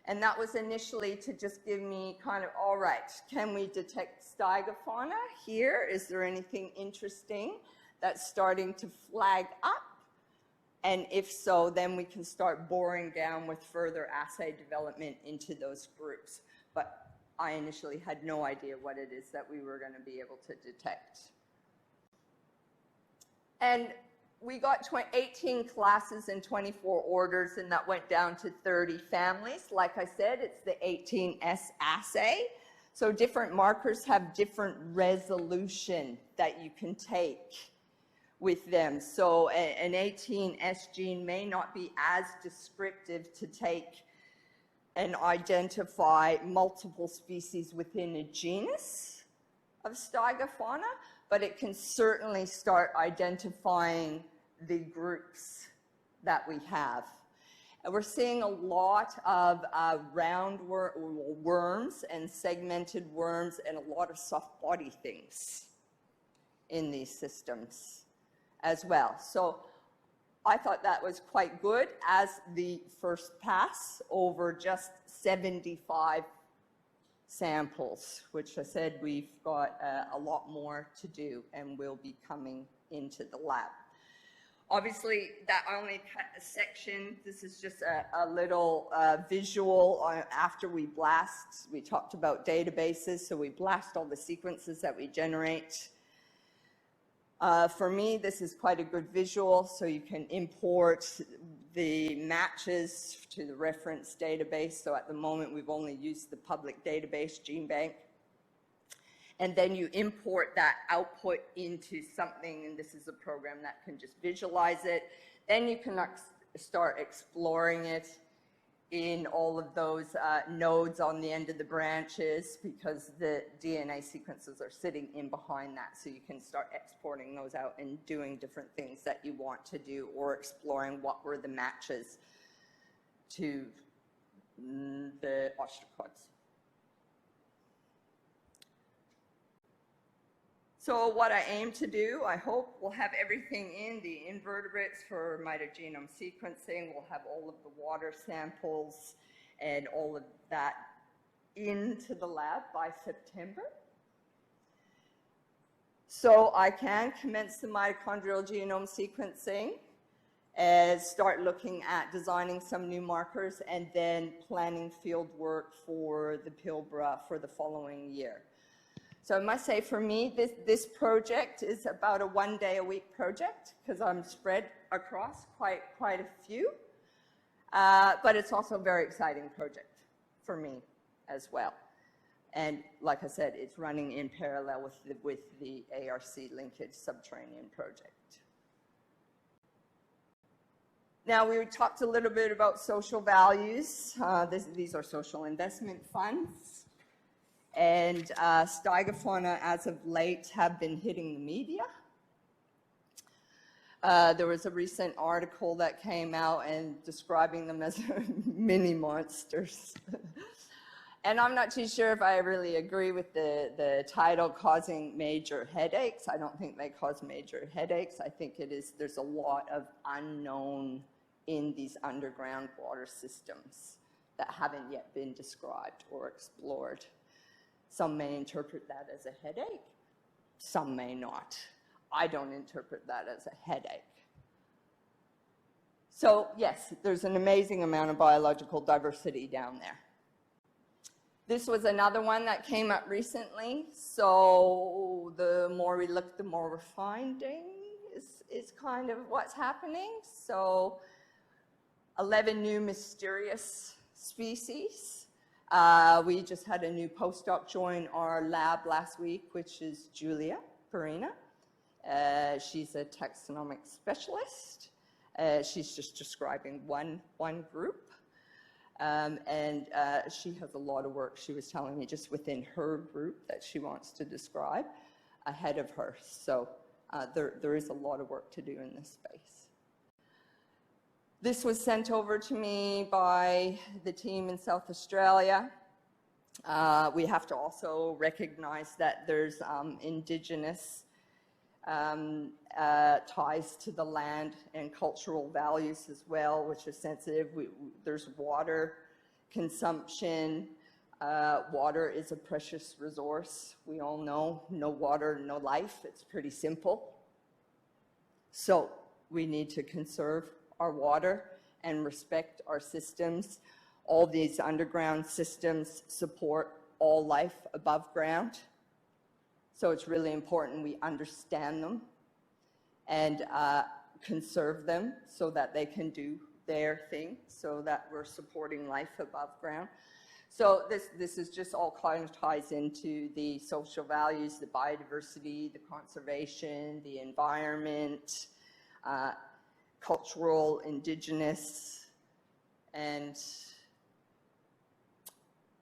And that was initially to just give me kind of, all right, can we detect Stygofauna here? Is there anything interesting that's starting to flag up? And if so, then we can start boring down with further assay development into those groups. But I initially had no idea what it is that we were going to be able to detect. And we got 18 classes and 24 orders, and that went down to 30 families. Like I said, it's the 18S assay. So different markers have different resolution that you can take with them. So an 18S gene may not be as descriptive to take and identify multiple species within a genus of Stygofauna, but it can certainly start identifying the groups that we have. And we're seeing a lot of worms and segmented worms and a lot of soft body things in these systems as well. So I thought that was quite good as the first pass over just 75 samples, which I said we've got a lot more to do and will be coming into the lab. Obviously, that only section, this is just a little visual after we blast. We talked about databases, so we blast all the sequences that we generate. For me, this is quite a good visual, so you can import the matches to the reference database. So at the moment, we've only used the public database, GeneBank. And then you import that output into something, and this is a program that can just visualize it. Then you can start exploring it in all of those nodes on the end of the branches, because the DNA sequences are sitting in behind that. So you can start exporting those out and doing different things that you want to do, or exploring what were the matches to the ostracods. So what I aim to do, I hope we'll have everything in the invertebrates for mitogenome sequencing. We'll have all of the water samples and all of that into the lab by September. So I can commence the mitochondrial genome sequencing and start looking at designing some new markers and then planning field work for the Pilbara for the following year. So I must say, for me, this project is about a one-day-a-week project, because I'm spread across quite a few. But it's also a very exciting project for me as well. And like I said, it's running in parallel with the ARC linkage Subterranean project. Now, we talked a little bit about social values. These are social investment funds. And Steigerfauna, as of late, have been hitting the media. There was a recent article that came out and describing them as mini monsters. And I'm not too sure if I really agree with the title, causing major headaches. I don't think they cause major headaches. I think there's a lot of unknown in these underground water systems that haven't yet been described or explored. Some may interpret that as a headache, some may not. I don't interpret that as a headache. So yes, there's an amazing amount of biological diversity down there. This was another one that came up recently, so the more we look, the more we're finding is kind of what's happening. So 11 new mysterious species. We just had a new postdoc join our lab last week, which is Julia Farina. She's a taxonomic specialist. She's just describing one group. And she has a lot of work, she was telling me, just within her group that she wants to describe ahead of her. So there is a lot of work to do in this space. This was sent over to me by the team in South Australia. We have to also recognize that there's indigenous ties to the land and cultural values as well, which is sensitive. There's water consumption. Water is a precious resource. We all know, no water, no life. It's pretty simple. So we need to conserve our water and respect our systems. All these underground systems support all life above ground. So it's really important we understand them and conserve them so that they can do their thing, so that we're supporting life above ground. So this is just all kind of ties into the social values, the biodiversity, the conservation, the environment, cultural, indigenous, and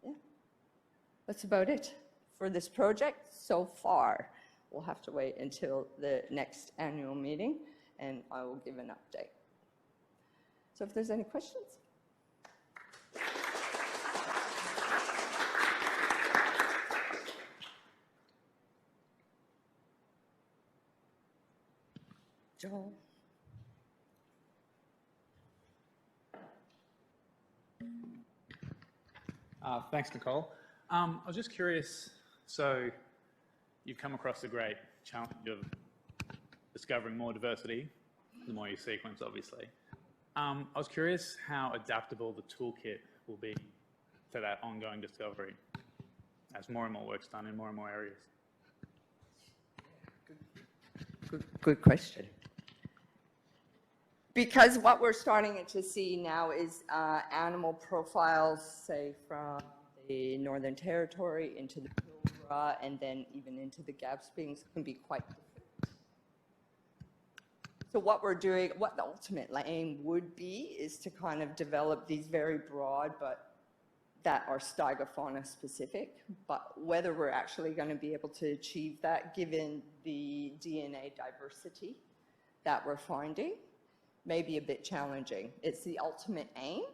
yeah, that's about it for this project so far. We'll have to wait until the next annual meeting and I will give an update. So if there's any questions. Joel. Thanks, Nicole. I was just curious, so you've come across the great challenge of discovering more diversity, the more you sequence, obviously. I was curious how adaptable the toolkit will be to that ongoing discovery as more and more work's done in more and more areas. Good question. Because what we're starting to see now is animal profiles, say from the Northern Territory into the Pilbara and then even into the Gap Springs, can be quite different. So what we're doing, what the ultimate aim would be, is to kind of develop these very broad, but that are Stygofauna specific. But whether we're actually going to be able to achieve that, given the DNA diversity that we're finding, may be a bit challenging. It's the ultimate aim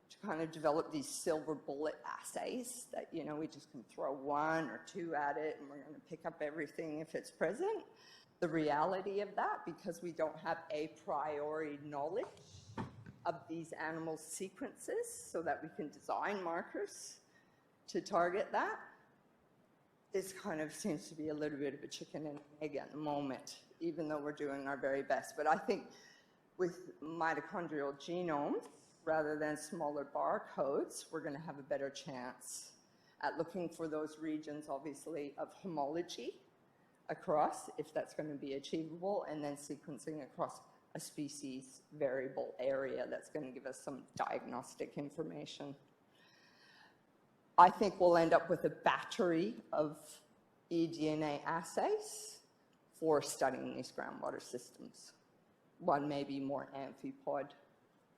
to kind of develop these silver bullet assays that, you know, we just can throw 1 or 2 at it and we're going to pick up everything if it's present. The reality of that, because we don't have a priori knowledge of these animal sequences so that we can design markers to target that, this kind of seems to be a little bit of a chicken and egg at the moment, even though we're doing our very best. But I think with mitochondrial genomes, rather than smaller barcodes, we're going to have a better chance at looking for those regions, obviously, of homology across, if that's going to be achievable, and then sequencing across a species variable area that's going to give us some diagnostic information. I think we'll end up with a battery of eDNA assays for studying these groundwater systems. One may be more amphipod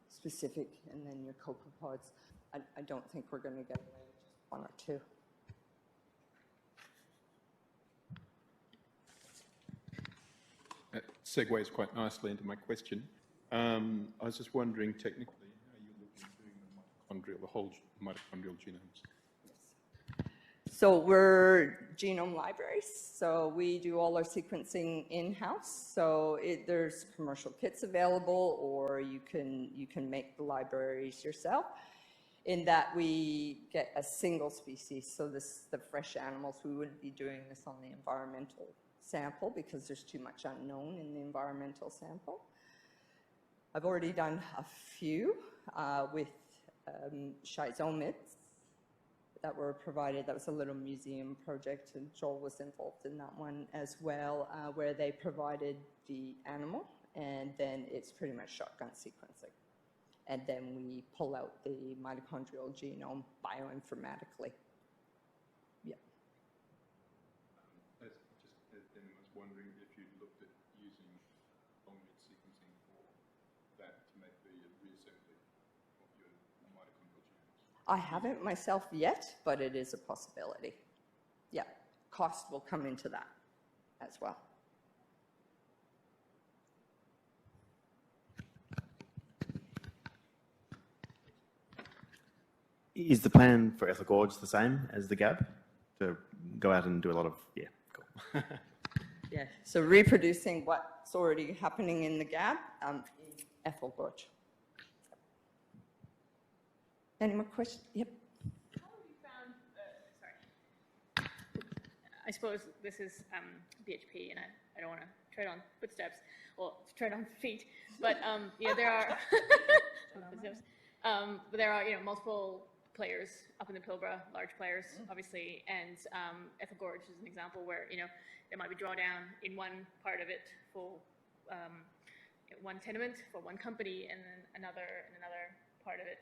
specific, and then your copepods. I don't think we're going to get away with just 1 or 2. That segues quite nicely into my question. I was just wondering technically how you look at doing the whole mitochondrial genomes. So we're genome libraries, so we do all our sequencing in-house. So there's commercial kits available, or you can make the libraries yourself. In that we get a single species, so the fresh animals, we wouldn't be doing this on the environmental sample because there's too much unknown in the environmental sample. I've already done a few with schizomids that were provided. That was a little museum project, and Joel was involved in that one as well, where they provided the animal, and then it's pretty much shotgun sequencing. And then we pull out the mitochondrial genome bioinformatically. Yeah. I was wondering if you looked at using long-read sequencing for that to make the reassembly of your mitochondrial genomes. I haven't myself yet, but it is a possibility. Yeah, cost will come into that as well. Is the plan for Ethel Gorge the same as the GAB? To go out and do a lot of, yeah, cool. Yeah, so reproducing what's already happening in the GAB in Ethel Gorge. Any more questions? Yep. How have you found, sorry, I suppose this is BHP, and I don't want to tread on footsteps, well, tread on feet, but you know, there are, but there are, you know, multiple players up in the Pilbara, large players, obviously, and Ethel Gorge is an example where, you know, there might be drawdown in one part of it for one tenement for one company, and then another part of it,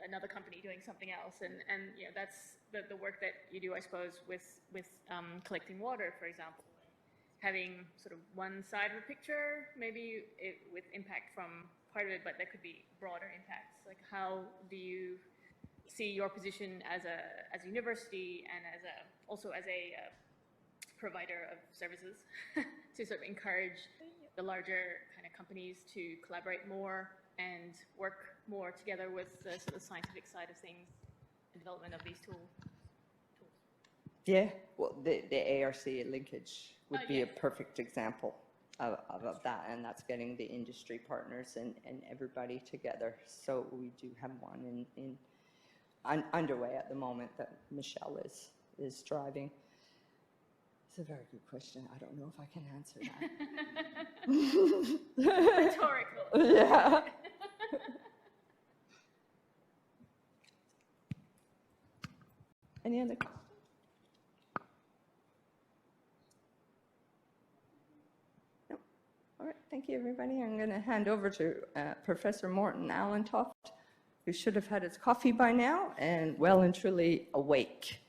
another company doing something else, and you know, that's the work that you do, I suppose, with collecting water, for example, having sort of one side of the picture, maybe with impact from part of it, but there could be broader impacts. Like, how do you see your position as a university and also as a provider of services to sort of encourage the larger kind of companies to collaborate more and work more together with the sort of scientific side of things and development of these tools? Yeah, well, the ARC linkage would be a perfect example. of that, and that's getting the industry partners and everybody together. So we do have one underway at the moment that Michelle is driving. It's a very good question. I don't know if I can answer that. Rhetorical. Yeah. Any other questions? No. All right. Thank you, everybody. I'm going to hand over to Professor Morten Allentoft, who should have had his coffee by now and well and truly awake.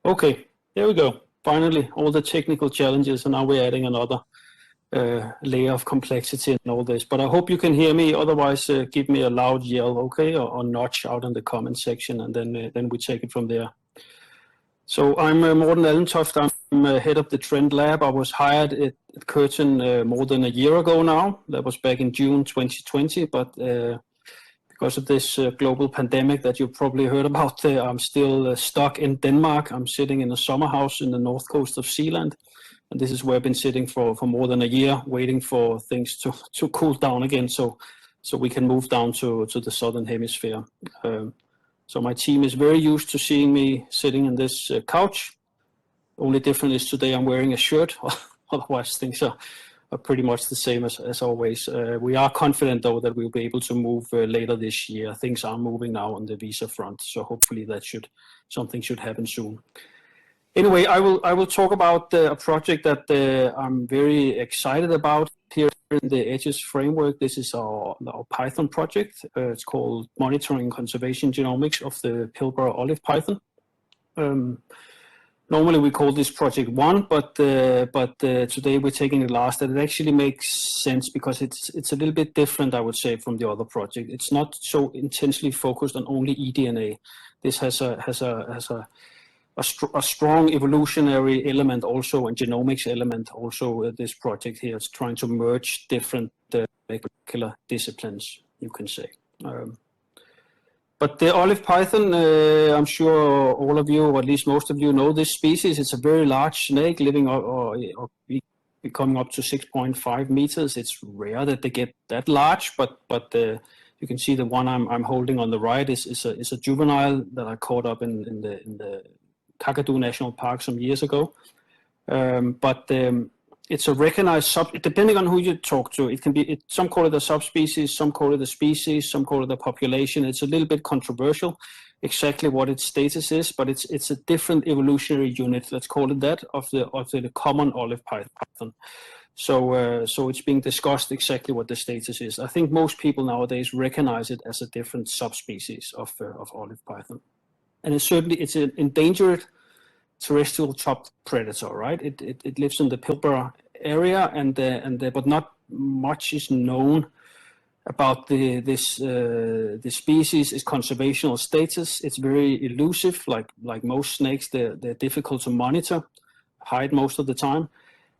Okay, there we go. Finally, all the technical challenges, and now we're adding another layer of complexity in all this. But I hope you can hear me. Otherwise, give me a loud yell, okay, or notch out in the comment section, and then we take it from there. So I'm Morten Allentoft. I'm head of the Trend Lab. I was hired at Curtin more than a year ago now. That was back in June 2020, but because of this global pandemic that you've probably heard about, I'm still stuck in Denmark. I'm sitting in a summer house in the north coast of Zealand. And this is where I've been sitting for more than a year, waiting for things to cool down again so we can move down to the southern hemisphere. So my team is very used to seeing me sitting in this couch. Only different is today I'm wearing a shirt. Otherwise, things are pretty much the same as always. We are confident, though, that we'll be able to move later this year. Things are moving now on the visa front, so hopefully something should happen soon. Anyway, I will talk about a project that I'm very excited about here in the eDGES framework. This is our Python project. It's called Monitoring Conservation Genomics of the Pilbara Olive Python. Normally we call this project 1, but today we're taking it last, and it actually makes sense because it's a little bit different, I would say, from the other project. It's not so intensely focused on only eDNA. This has a strong evolutionary element also, and genomics element also. This project here is trying to merge different molecular disciplines, you can say. But the olive python, I'm sure all of you, or at least most of you, know this species. It's a very large snake, living or becoming up to 6.5 meters. It's rare that they get that large, but you can see the one I'm holding on the right is a juvenile that I caught up in the Kakadu National Park some years ago. It's a recognized depending on who you talk to, it can be, some call it a subspecies, some call it a species, some call it a population. It's a little bit controversial exactly what its status is, but it's a different evolutionary unit, let's call it that, of the common olive python. So it's being discussed exactly what the status is. I think most people nowadays recognize it as a different subspecies of olive python. And it's an endangered terrestrial top predator, right? It lives in the Pilbara area, but not much is known about the species, its conservational status. It's very elusive, like most snakes. They're difficult to monitor, hide most of the time.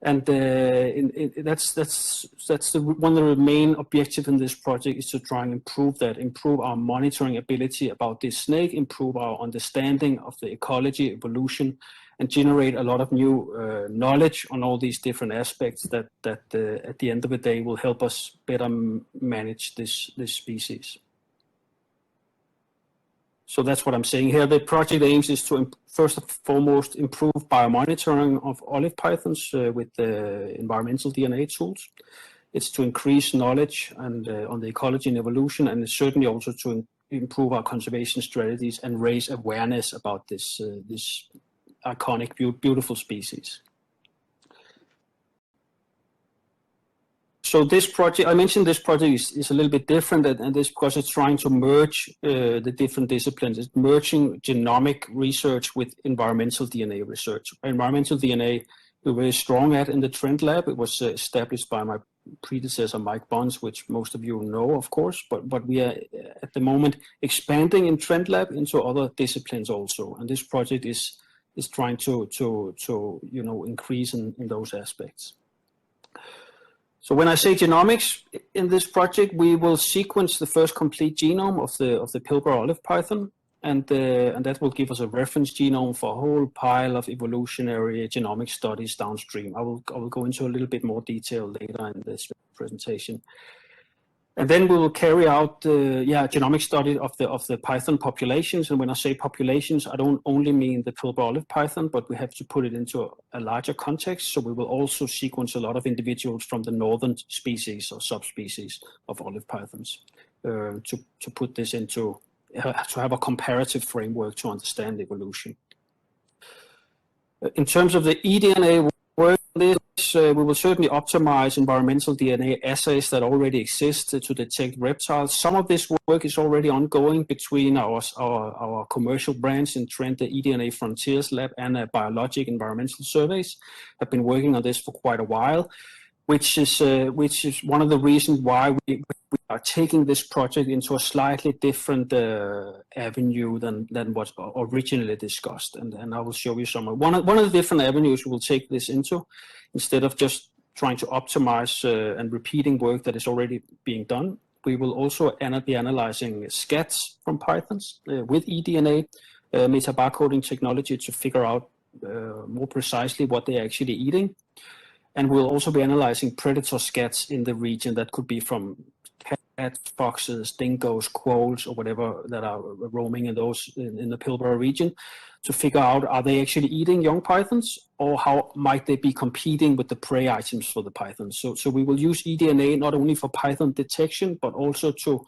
And that's one of the main objectives in this project, is to try and improve our monitoring ability about this snake, improve our understanding of the ecology, evolution, and generate a lot of new knowledge on all these different aspects that at the end of the day will help us better manage this species. So that's what I'm saying here. The project aims is to first and foremost improve biomonitoring of olive pythons with the environmental DNA tools. It's to increase knowledge and on the ecology and evolution, and it's certainly also to improve our conservation strategies and raise awareness about this iconic, beautiful species. So this project, I mentioned this project is a little bit different, and this because it's trying to merge the different disciplines. It's merging genomic research with environmental DNA research. Environmental DNA we're very strong at in the Trend Lab. It was established by my predecessor, Mike Bonds, which most of you know, of course, but we are at the moment expanding in Trend Lab into other disciplines also. And this project is trying to increase in those aspects. So when I say genomics in this project, we will sequence the first complete genome of the Pilbara olive python, and that will give us a reference genome for a whole pile of evolutionary genomic studies downstream. I will go into a little bit more detail later in this presentation. And then we will carry out genomic study of the python populations. And when I say populations, I don't only mean the Pilbara Olive Python, but we have to put it into a larger context. So we will also sequence a lot of individuals from the northern species or subspecies of olive pythons to put this into, to have a comparative framework to understand evolution. In terms of the eDNA work, we will certainly optimize environmental DNA assays that already exist to detect reptiles. Some of this work is already ongoing between our commercial branch in Trent, the eDNA Frontiers Lab, and Biologic Environmental Surveys. Have been working on this for quite a while, which is one of the reasons why we are taking this project into a slightly different avenue than was originally discussed. And I will show you some. One of the different avenues we will take this into, instead of just trying to optimize and repeating work that is already being done, we will also be analyzing scats from pythons with eDNA metabarcoding technology to figure out more precisely what they're actually eating. And we'll also be analyzing predator scats in the region that could be from cats, foxes, dingoes, quolls, or whatever that are roaming in the Pilbara region, to figure out, are they actually eating young pythons, or how might they be competing with the prey items for the pythons? So we will use eDNA not only for python detection, but also to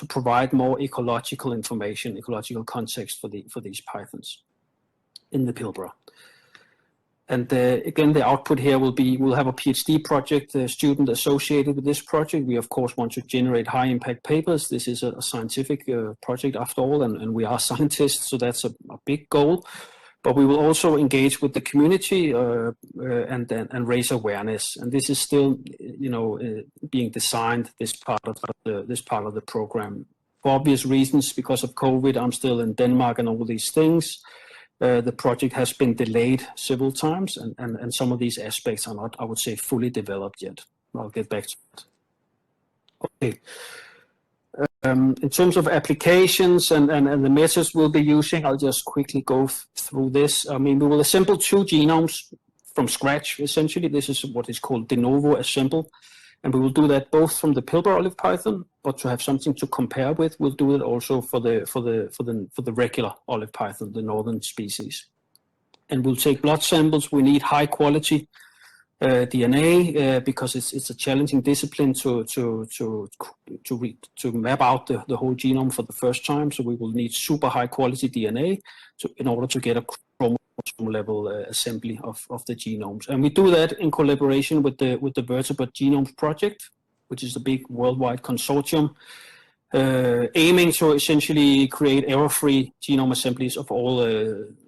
provide more ecological information, ecological context for these pythons in the Pilbara. And again, the output here will be, we'll have a PhD project student associated with this project. We, of course, want to generate high-impact papers. This is a scientific project after all, and we are scientists, so that's a big goal. But we will also engage with the community and raise awareness. And this is still, being designed, this part of the program. For obvious reasons, because of COVID, I'm still in Denmark and all these things. The project has been delayed several times, and some of these aspects are not, I would say, fully developed yet. I'll get back to that. Okay. In terms of applications and the methods we'll be using, I'll just quickly go through this. I mean, we will assemble 2 genomes from scratch, essentially. This is what is called de novo assemble. And we will do that both from the Pilbara Olive Python, but to have something to compare with, we'll do it also for the regular olive python, the northern species. And we'll take blood samples. We need high quality DNA because it's a challenging discipline to map out the whole genome for the first time. So we will need super high quality DNA in order to get a chromosome level assembly of the genomes. And we do that in collaboration with the Vertebrate Genomes Project, which is a big worldwide consortium aiming to essentially create error-free genome assemblies of all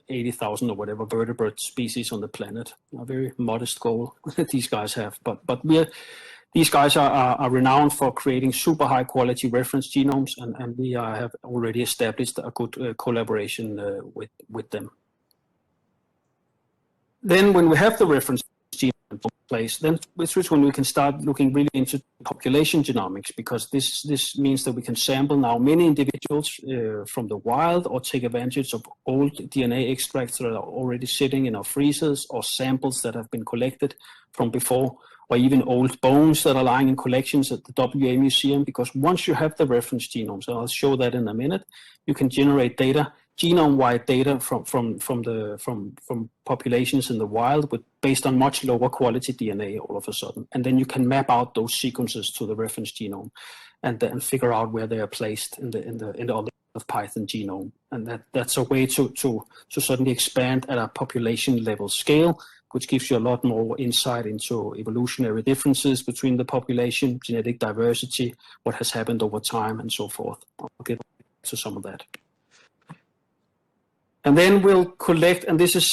80,000 or whatever vertebrate species on the planet. A very modest goal that these guys have, but these guys are renowned for creating super high quality reference genomes, and we have already established a good collaboration with them. Then when we have the reference genome in place, then this is when we can start looking really into population genomics, because this means that we can sample now many individuals from the wild, or take advantage of old DNA extracts that are already sitting in our freezers, or samples that have been collected from before, or even old bones that are lying in collections at the WA Museum. Because once you have the reference genomes, and I'll show that in a minute, you can generate data, genome-wide data from populations in the wild based on much lower quality DNA all of a sudden. And then you can map out those sequences to the reference genome and then figure out where they are placed in the olive python genome. And that's a way to suddenly expand at a population level scale, which gives you a lot more insight into evolutionary differences between the population, genetic diversity, what has happened over time, and so forth. I'll get to some of that. And then we'll collect, and this is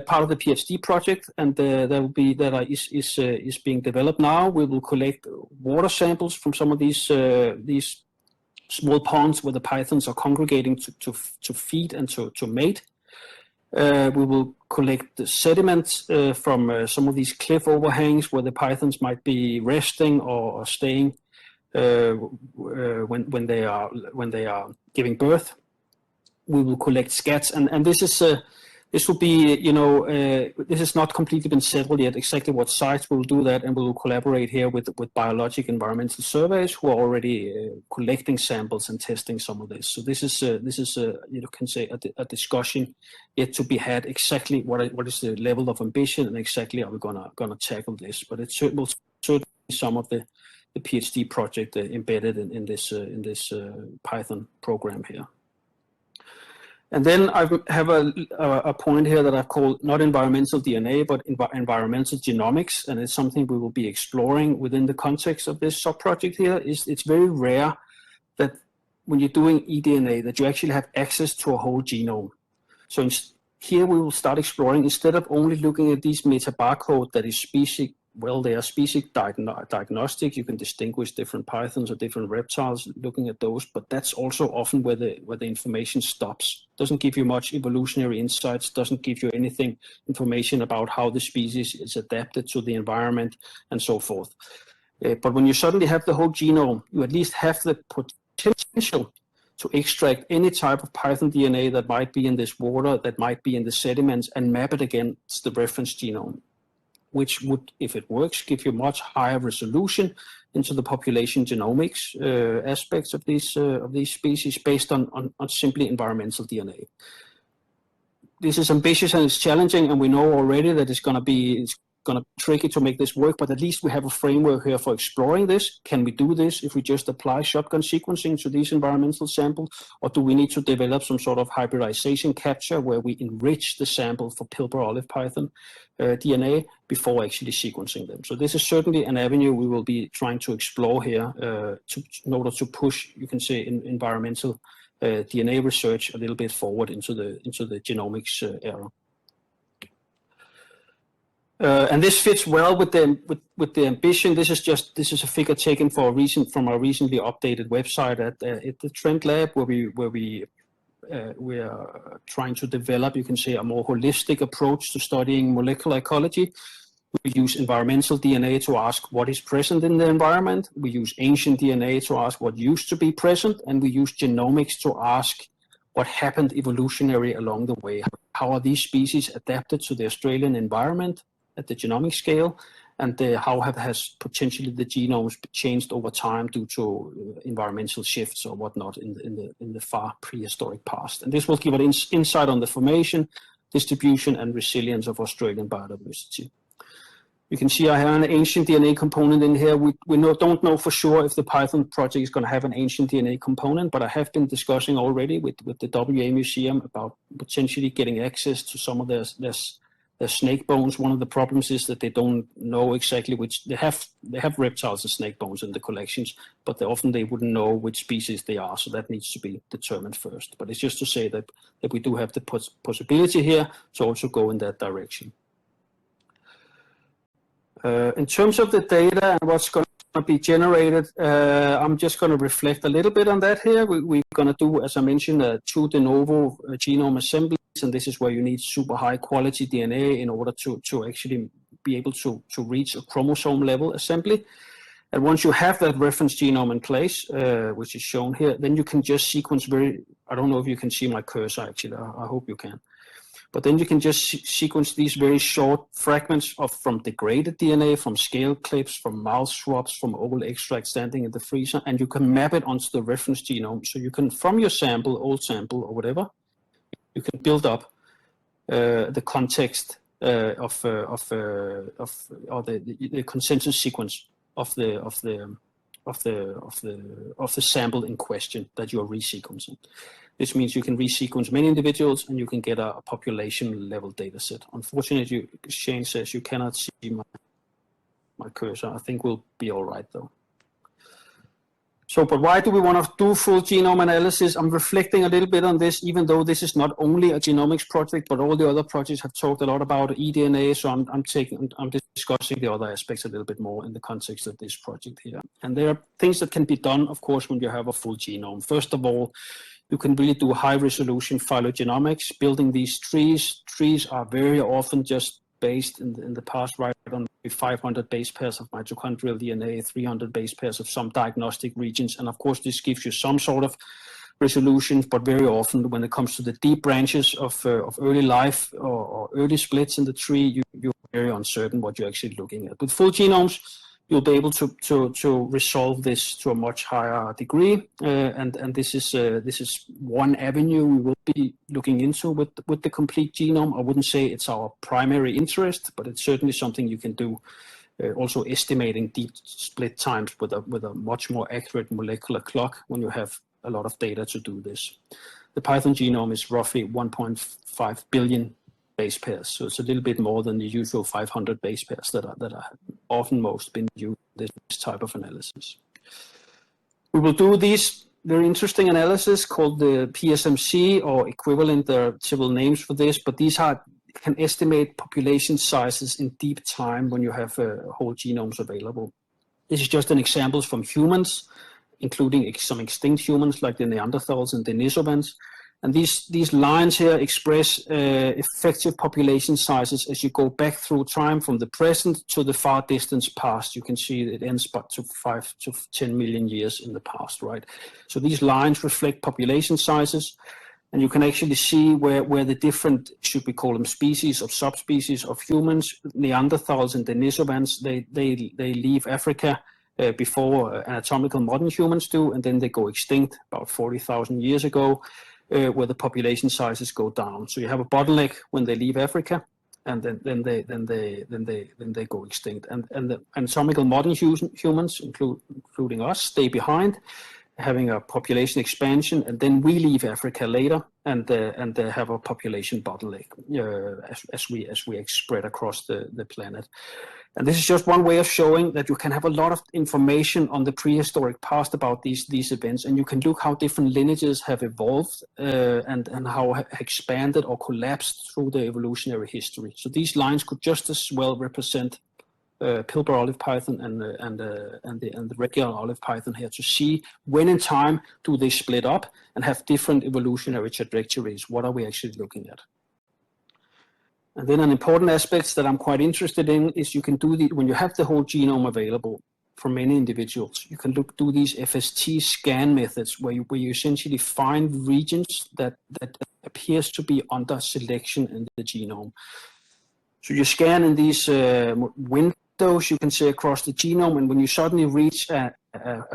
part of the PhD project, and that is being developed now. We will collect water samples from some of these small ponds where the pythons are congregating to feed and to mate. We will collect the sediments from some of these cliff overhangs where the pythons might be resting or staying when they are giving birth. we will collect scats, and this will be, this has not completely been settled yet exactly what sites will do that, and we will collaborate here with biologic environmental surveys who are already collecting samples and testing some of this. So this is you can say a discussion yet to be had, exactly what is the level of ambition and exactly how we're gonna tackle this. But it will certainly be some of the PhD project embedded in this Python program here. And then I have a point here that I've called not environmental DNA, but environmental genomics, and it's something we will be exploring within the context of this sub-project here. It's very rare that when you're doing eDNA that you actually have access to a whole genome. So here we will start exploring, instead of only looking at these metabarcode that is species, well, they are species diagnostic. You can distinguish different pythons or different reptiles looking at those, but that's also often where the information stops. Doesn't give you much evolutionary insights, doesn't give you anything information about how the species is adapted to the environment and so forth. But when you suddenly have the whole genome, you at least have the potential to extract any type of python DNA that might be in this water, that might be in the sediments, and map it against the reference genome, which would, if it works, give you much higher resolution into the population genomics aspects of these species based on simply environmental DNA. This is ambitious and it's challenging, and we know already that it's going to be tricky to make this work, but at least we have a framework here for exploring this. Can we do this if we just apply shotgun sequencing to these environmental samples, or do we need to develop some sort of hybridization capture where we enrich the sample for Pilbara Olive Python DNA before actually sequencing them? So this is certainly an avenue we will be trying to explore here in order to push, you can say, environmental DNA research a little bit forward into the genomics era. And this fits well with the ambition. This is a figure taken from our recently updated website at the Trent Lab, where we are trying to develop, you can say, a more holistic approach to studying molecular ecology. We use environmental DNA to ask what is present in the environment. We use ancient DNA to ask what used to be present, and we use genomics to ask what happened evolutionary along the way. How are these species adapted to the Australian environment at the genomic scale, and how has potentially the genomes changed over time due to environmental shifts or whatnot in the far prehistoric past. And this will give us insight on the formation, distribution, and resilience of Australian biodiversity. You can see I have an ancient DNA component in here. We don't know for sure if the Python project is going to have an ancient DNA component, but I have been discussing already with the WA Museum about potentially getting access to some of their snake bones. One of the problems is that they don't know exactly which, they have reptiles and snake bones in the collections, but often they wouldn't know which species they are, so that needs to be determined first. But it's just to say that we do have the possibility here to also go in that direction. In terms of the data and what's going to be generated, I'm just going to reflect a little bit on that here. We're going to do, as I mentioned, 2 de novo genome assemblies, and this is where you need super high quality DNA in order to actually be able to reach a chromosome level assembly. And once you have that reference genome in place, which is shown here, then you can just sequence I don't know if you can see my cursor actually, I hope you can. But then you can just sequence these very short fragments from degraded DNA, from scale clips, from mouse swabs, from old extract standing in the freezer, and you can map it onto the reference genome. So you can, from your sample, old sample or whatever, you can build up the context or the consensus sequence of the sample in question that you are resequencing. This means you can resequence many individuals and you can get a population level data set. Unfortunately, Shane says you cannot see my cursor. I think we'll be all right though. So, but why do we want to do full genome analysis? I'm reflecting a little bit on this, even though this is not only a genomics project, but all the other projects have talked a lot about eDNA. So I'm discussing the other aspects a little bit more in the context of this project here. And there are things that can be done, of course, when you have a full genome. First of all, you can really do high resolution phylogenomics, building these trees. Trees are very often just based in the past right on 500 base pairs of mitochondrial DNA, 300 base pairs of some diagnostic regions. And of course, this gives you some sort of resolutions, but very often when it comes to the deep branches of early life or early splits in the tree, you're very uncertain what you're actually looking at. With full genomes, you'll be able to resolve this to a much higher degree, and this is one avenue we will be looking into with the complete genome. I wouldn't say it's our primary interest, but it's certainly something you can do. Also estimating deep split times with a much more accurate molecular clock when you have a lot of data to do this. The Python genome is roughly 1.5 billion base pairs, so it's a little bit more than the usual 500 base pairs that are often most been used in this type of analysis. We will do these very interesting analysis called the PSMC, or equivalent. There are several names for this, but these can estimate population sizes in deep time when you have whole genomes available. This is just an example from humans, including some extinct humans like the Neanderthals and Denisovans. And these lines here express effective population sizes as you go back through time from the present to the far distance past. You can see it ends but to 5 to 10 million years in the past, right? So these lines reflect population sizes, and you can actually see where the different, should we call them species or subspecies of humans, Neanderthals and Denisovans, they leave Africa before anatomical modern humans do, and then they go extinct about 40,000 years ago. Where the population sizes go down. So you have a bottleneck when they leave Africa, and then they go extinct. And the anatomical modern humans, including us, stay behind, having a population expansion, and then we leave Africa later, and they have a population bottleneck as we spread across the planet. And this is just one way of showing that you can have a lot of information on the prehistoric past about these events, and you can look how different lineages have evolved and how have expanded or collapsed through the evolutionary history. So these lines could just as well represent Pilbara Olive Python and the regular Olive Python here, to see when in time do they split up and have different evolutionary trajectories. What are we actually looking at? And then an important aspect that I'm quite interested in is you can do when you have the whole genome available for many individuals, you can do these FST scan methods where you essentially find regions that appears to be under selection in the genome. So you scan in these windows, you can say, across the genome, and when you suddenly reach a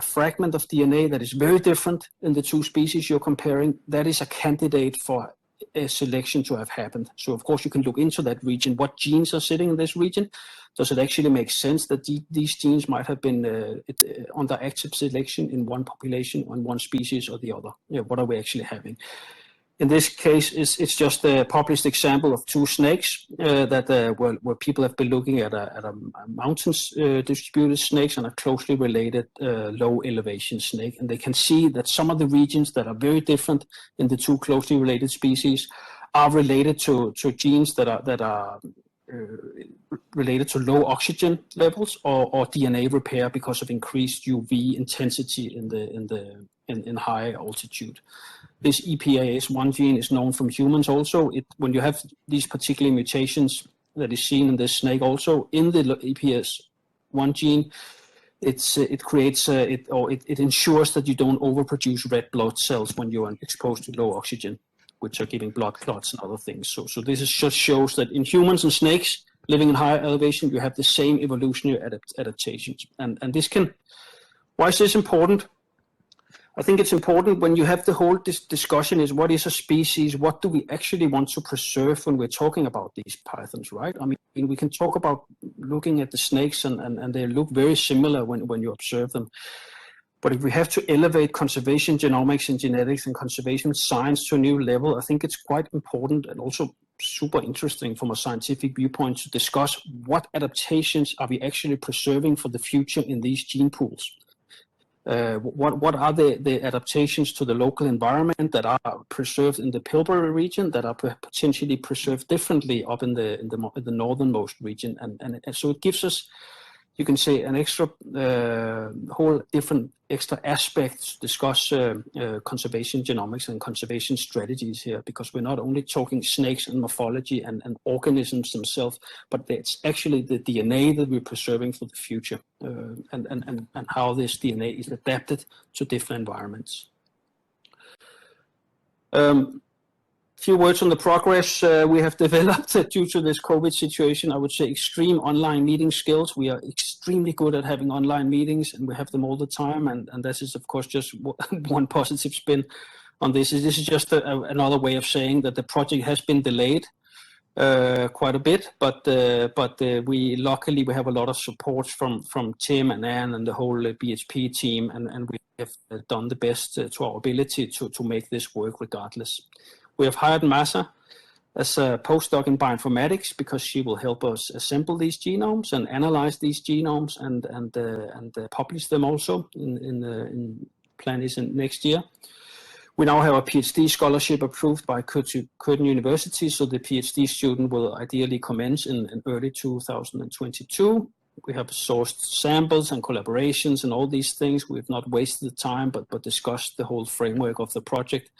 fragment of DNA that is very different in the two species you're comparing, that is a candidate for a selection to have happened. So of course you can look into that region. What genes are sitting in this region? Does it actually make sense that these genes might have been under active selection in one population, on one species or the other? What are we actually having? In this case, it's just a published example of two snakes where people have been looking at a mountains distributed snakes and a closely related low elevation snake. And they can see that some of the regions that are very different in the two closely related species are related to genes that are related to low oxygen levels or DNA repair because of increased UV intensity in high altitude. This EPAS1 gene is known from humans also. When you have these particular mutations that is seen in this snake also in the EPAS1 gene, it ensures that you don't overproduce red blood cells when you are exposed to low oxygen, which are giving blood clots and other things. So this just shows that in humans and snakes living in higher elevation, you have the same evolutionary adaptations. And why is this important? I think it's important when you have the whole discussion is what is a species, what do we actually want to preserve when we're talking about these pythons, right? I mean, we can talk about looking at the snakes and they look very similar when you observe them. But if we have to elevate conservation genomics and genetics and conservation science to a new level, I think it's quite important and also super interesting from a scientific viewpoint to discuss what adaptations are we actually preserving for the future in these gene pools. What are the adaptations to the local environment that are preserved in the Pilbara region that are potentially preserved differently up in the northernmost region, and so it gives us, you can say, an extra whole different extra aspects to discuss conservation genomics and conservation strategies here, because we're not only talking snakes and morphology and organisms themselves, but it's actually the DNA that we're preserving for the future and how this DNA is adapted to different environments. Few words on the progress we have developed due to this COVID situation. I would say extreme online meeting skills. We are extremely good at having online meetings, and we have them all the time. And this is, of course, just one positive spin on this. This is just another way of saying that the project has been delayed quite a bit, but we luckily we have a lot of support from Tim and Anne and the whole BHP team, and we have done the best to our ability to make this work regardless. We have hired Mattia as a postdoc in bioinformatics because she will help us assemble these genomes and analyze these genomes and publish them also in plan is in next year. We now have a PhD scholarship approved by Curtin University, so the PhD student will ideally commence in early 2022. We have sourced samples and collaborations and all these things. We've not wasted the time, but discussed the whole framework of the project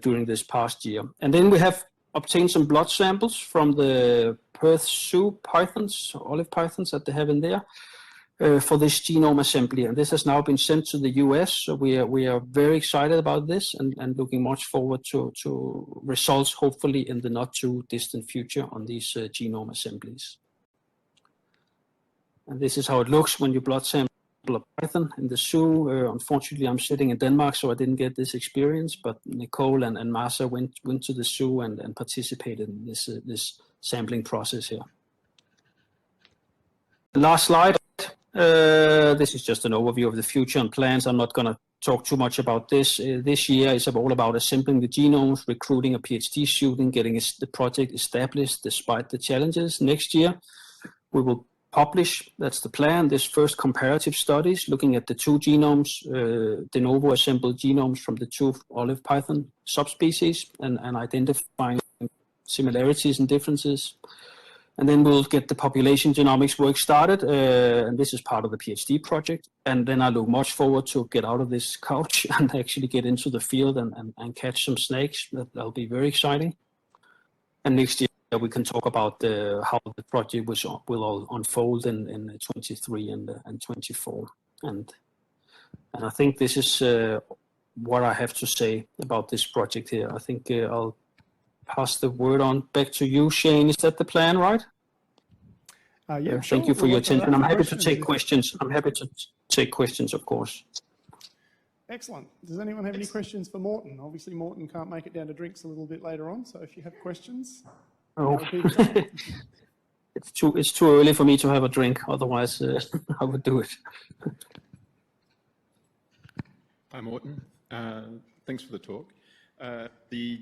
during this past year. And then we have obtained some blood samples from the Perth Zoo pythons, olive pythons that they have in there, for this genome assembly. And this has now been sent to the US. So we are very excited about this and looking much forward to results, hopefully in the not too distant future on these genome assemblies. And this is how it looks when you blood sample a python in the zoo. Unfortunately, I'm sitting in Denmark, so I didn't get this experience, but Nicole and Mattia went to the zoo and participated in this sampling process here. The last slide. This is just an overview of the future and plans. I'm not going to talk too much about this. This year is all about assembling the genomes, recruiting a PhD student, getting the project established despite the challenges. Next year, we will publish, that's the plan, this first comparative studies looking at the two genomes, de novo assembled genomes from the two olive python subspecies and identifying similarities and differences. And then we'll get the population genomics work started, and this is part of the PhD project. And then I look much forward to get out of this couch and actually get into the field and catch some snakes. That'll be very exciting. And next year we can talk about how the project will all unfold in 23 and 24. And I think this is what I have to say about this project here. I think I'll pass the word on back to you, Shane. Is that the plan, right? Yeah, Thank you for your attention. I'm happy to take questions. I'm happy to take questions, of course. Excellent. Does anyone have any questions for Morten? Obviously, Morten can't make it down to drinks a little bit later on, so if you have questions. Oh. It's too early for me to have a drink. Otherwise, I would do it. Hi, Morten. Thanks for the talk. The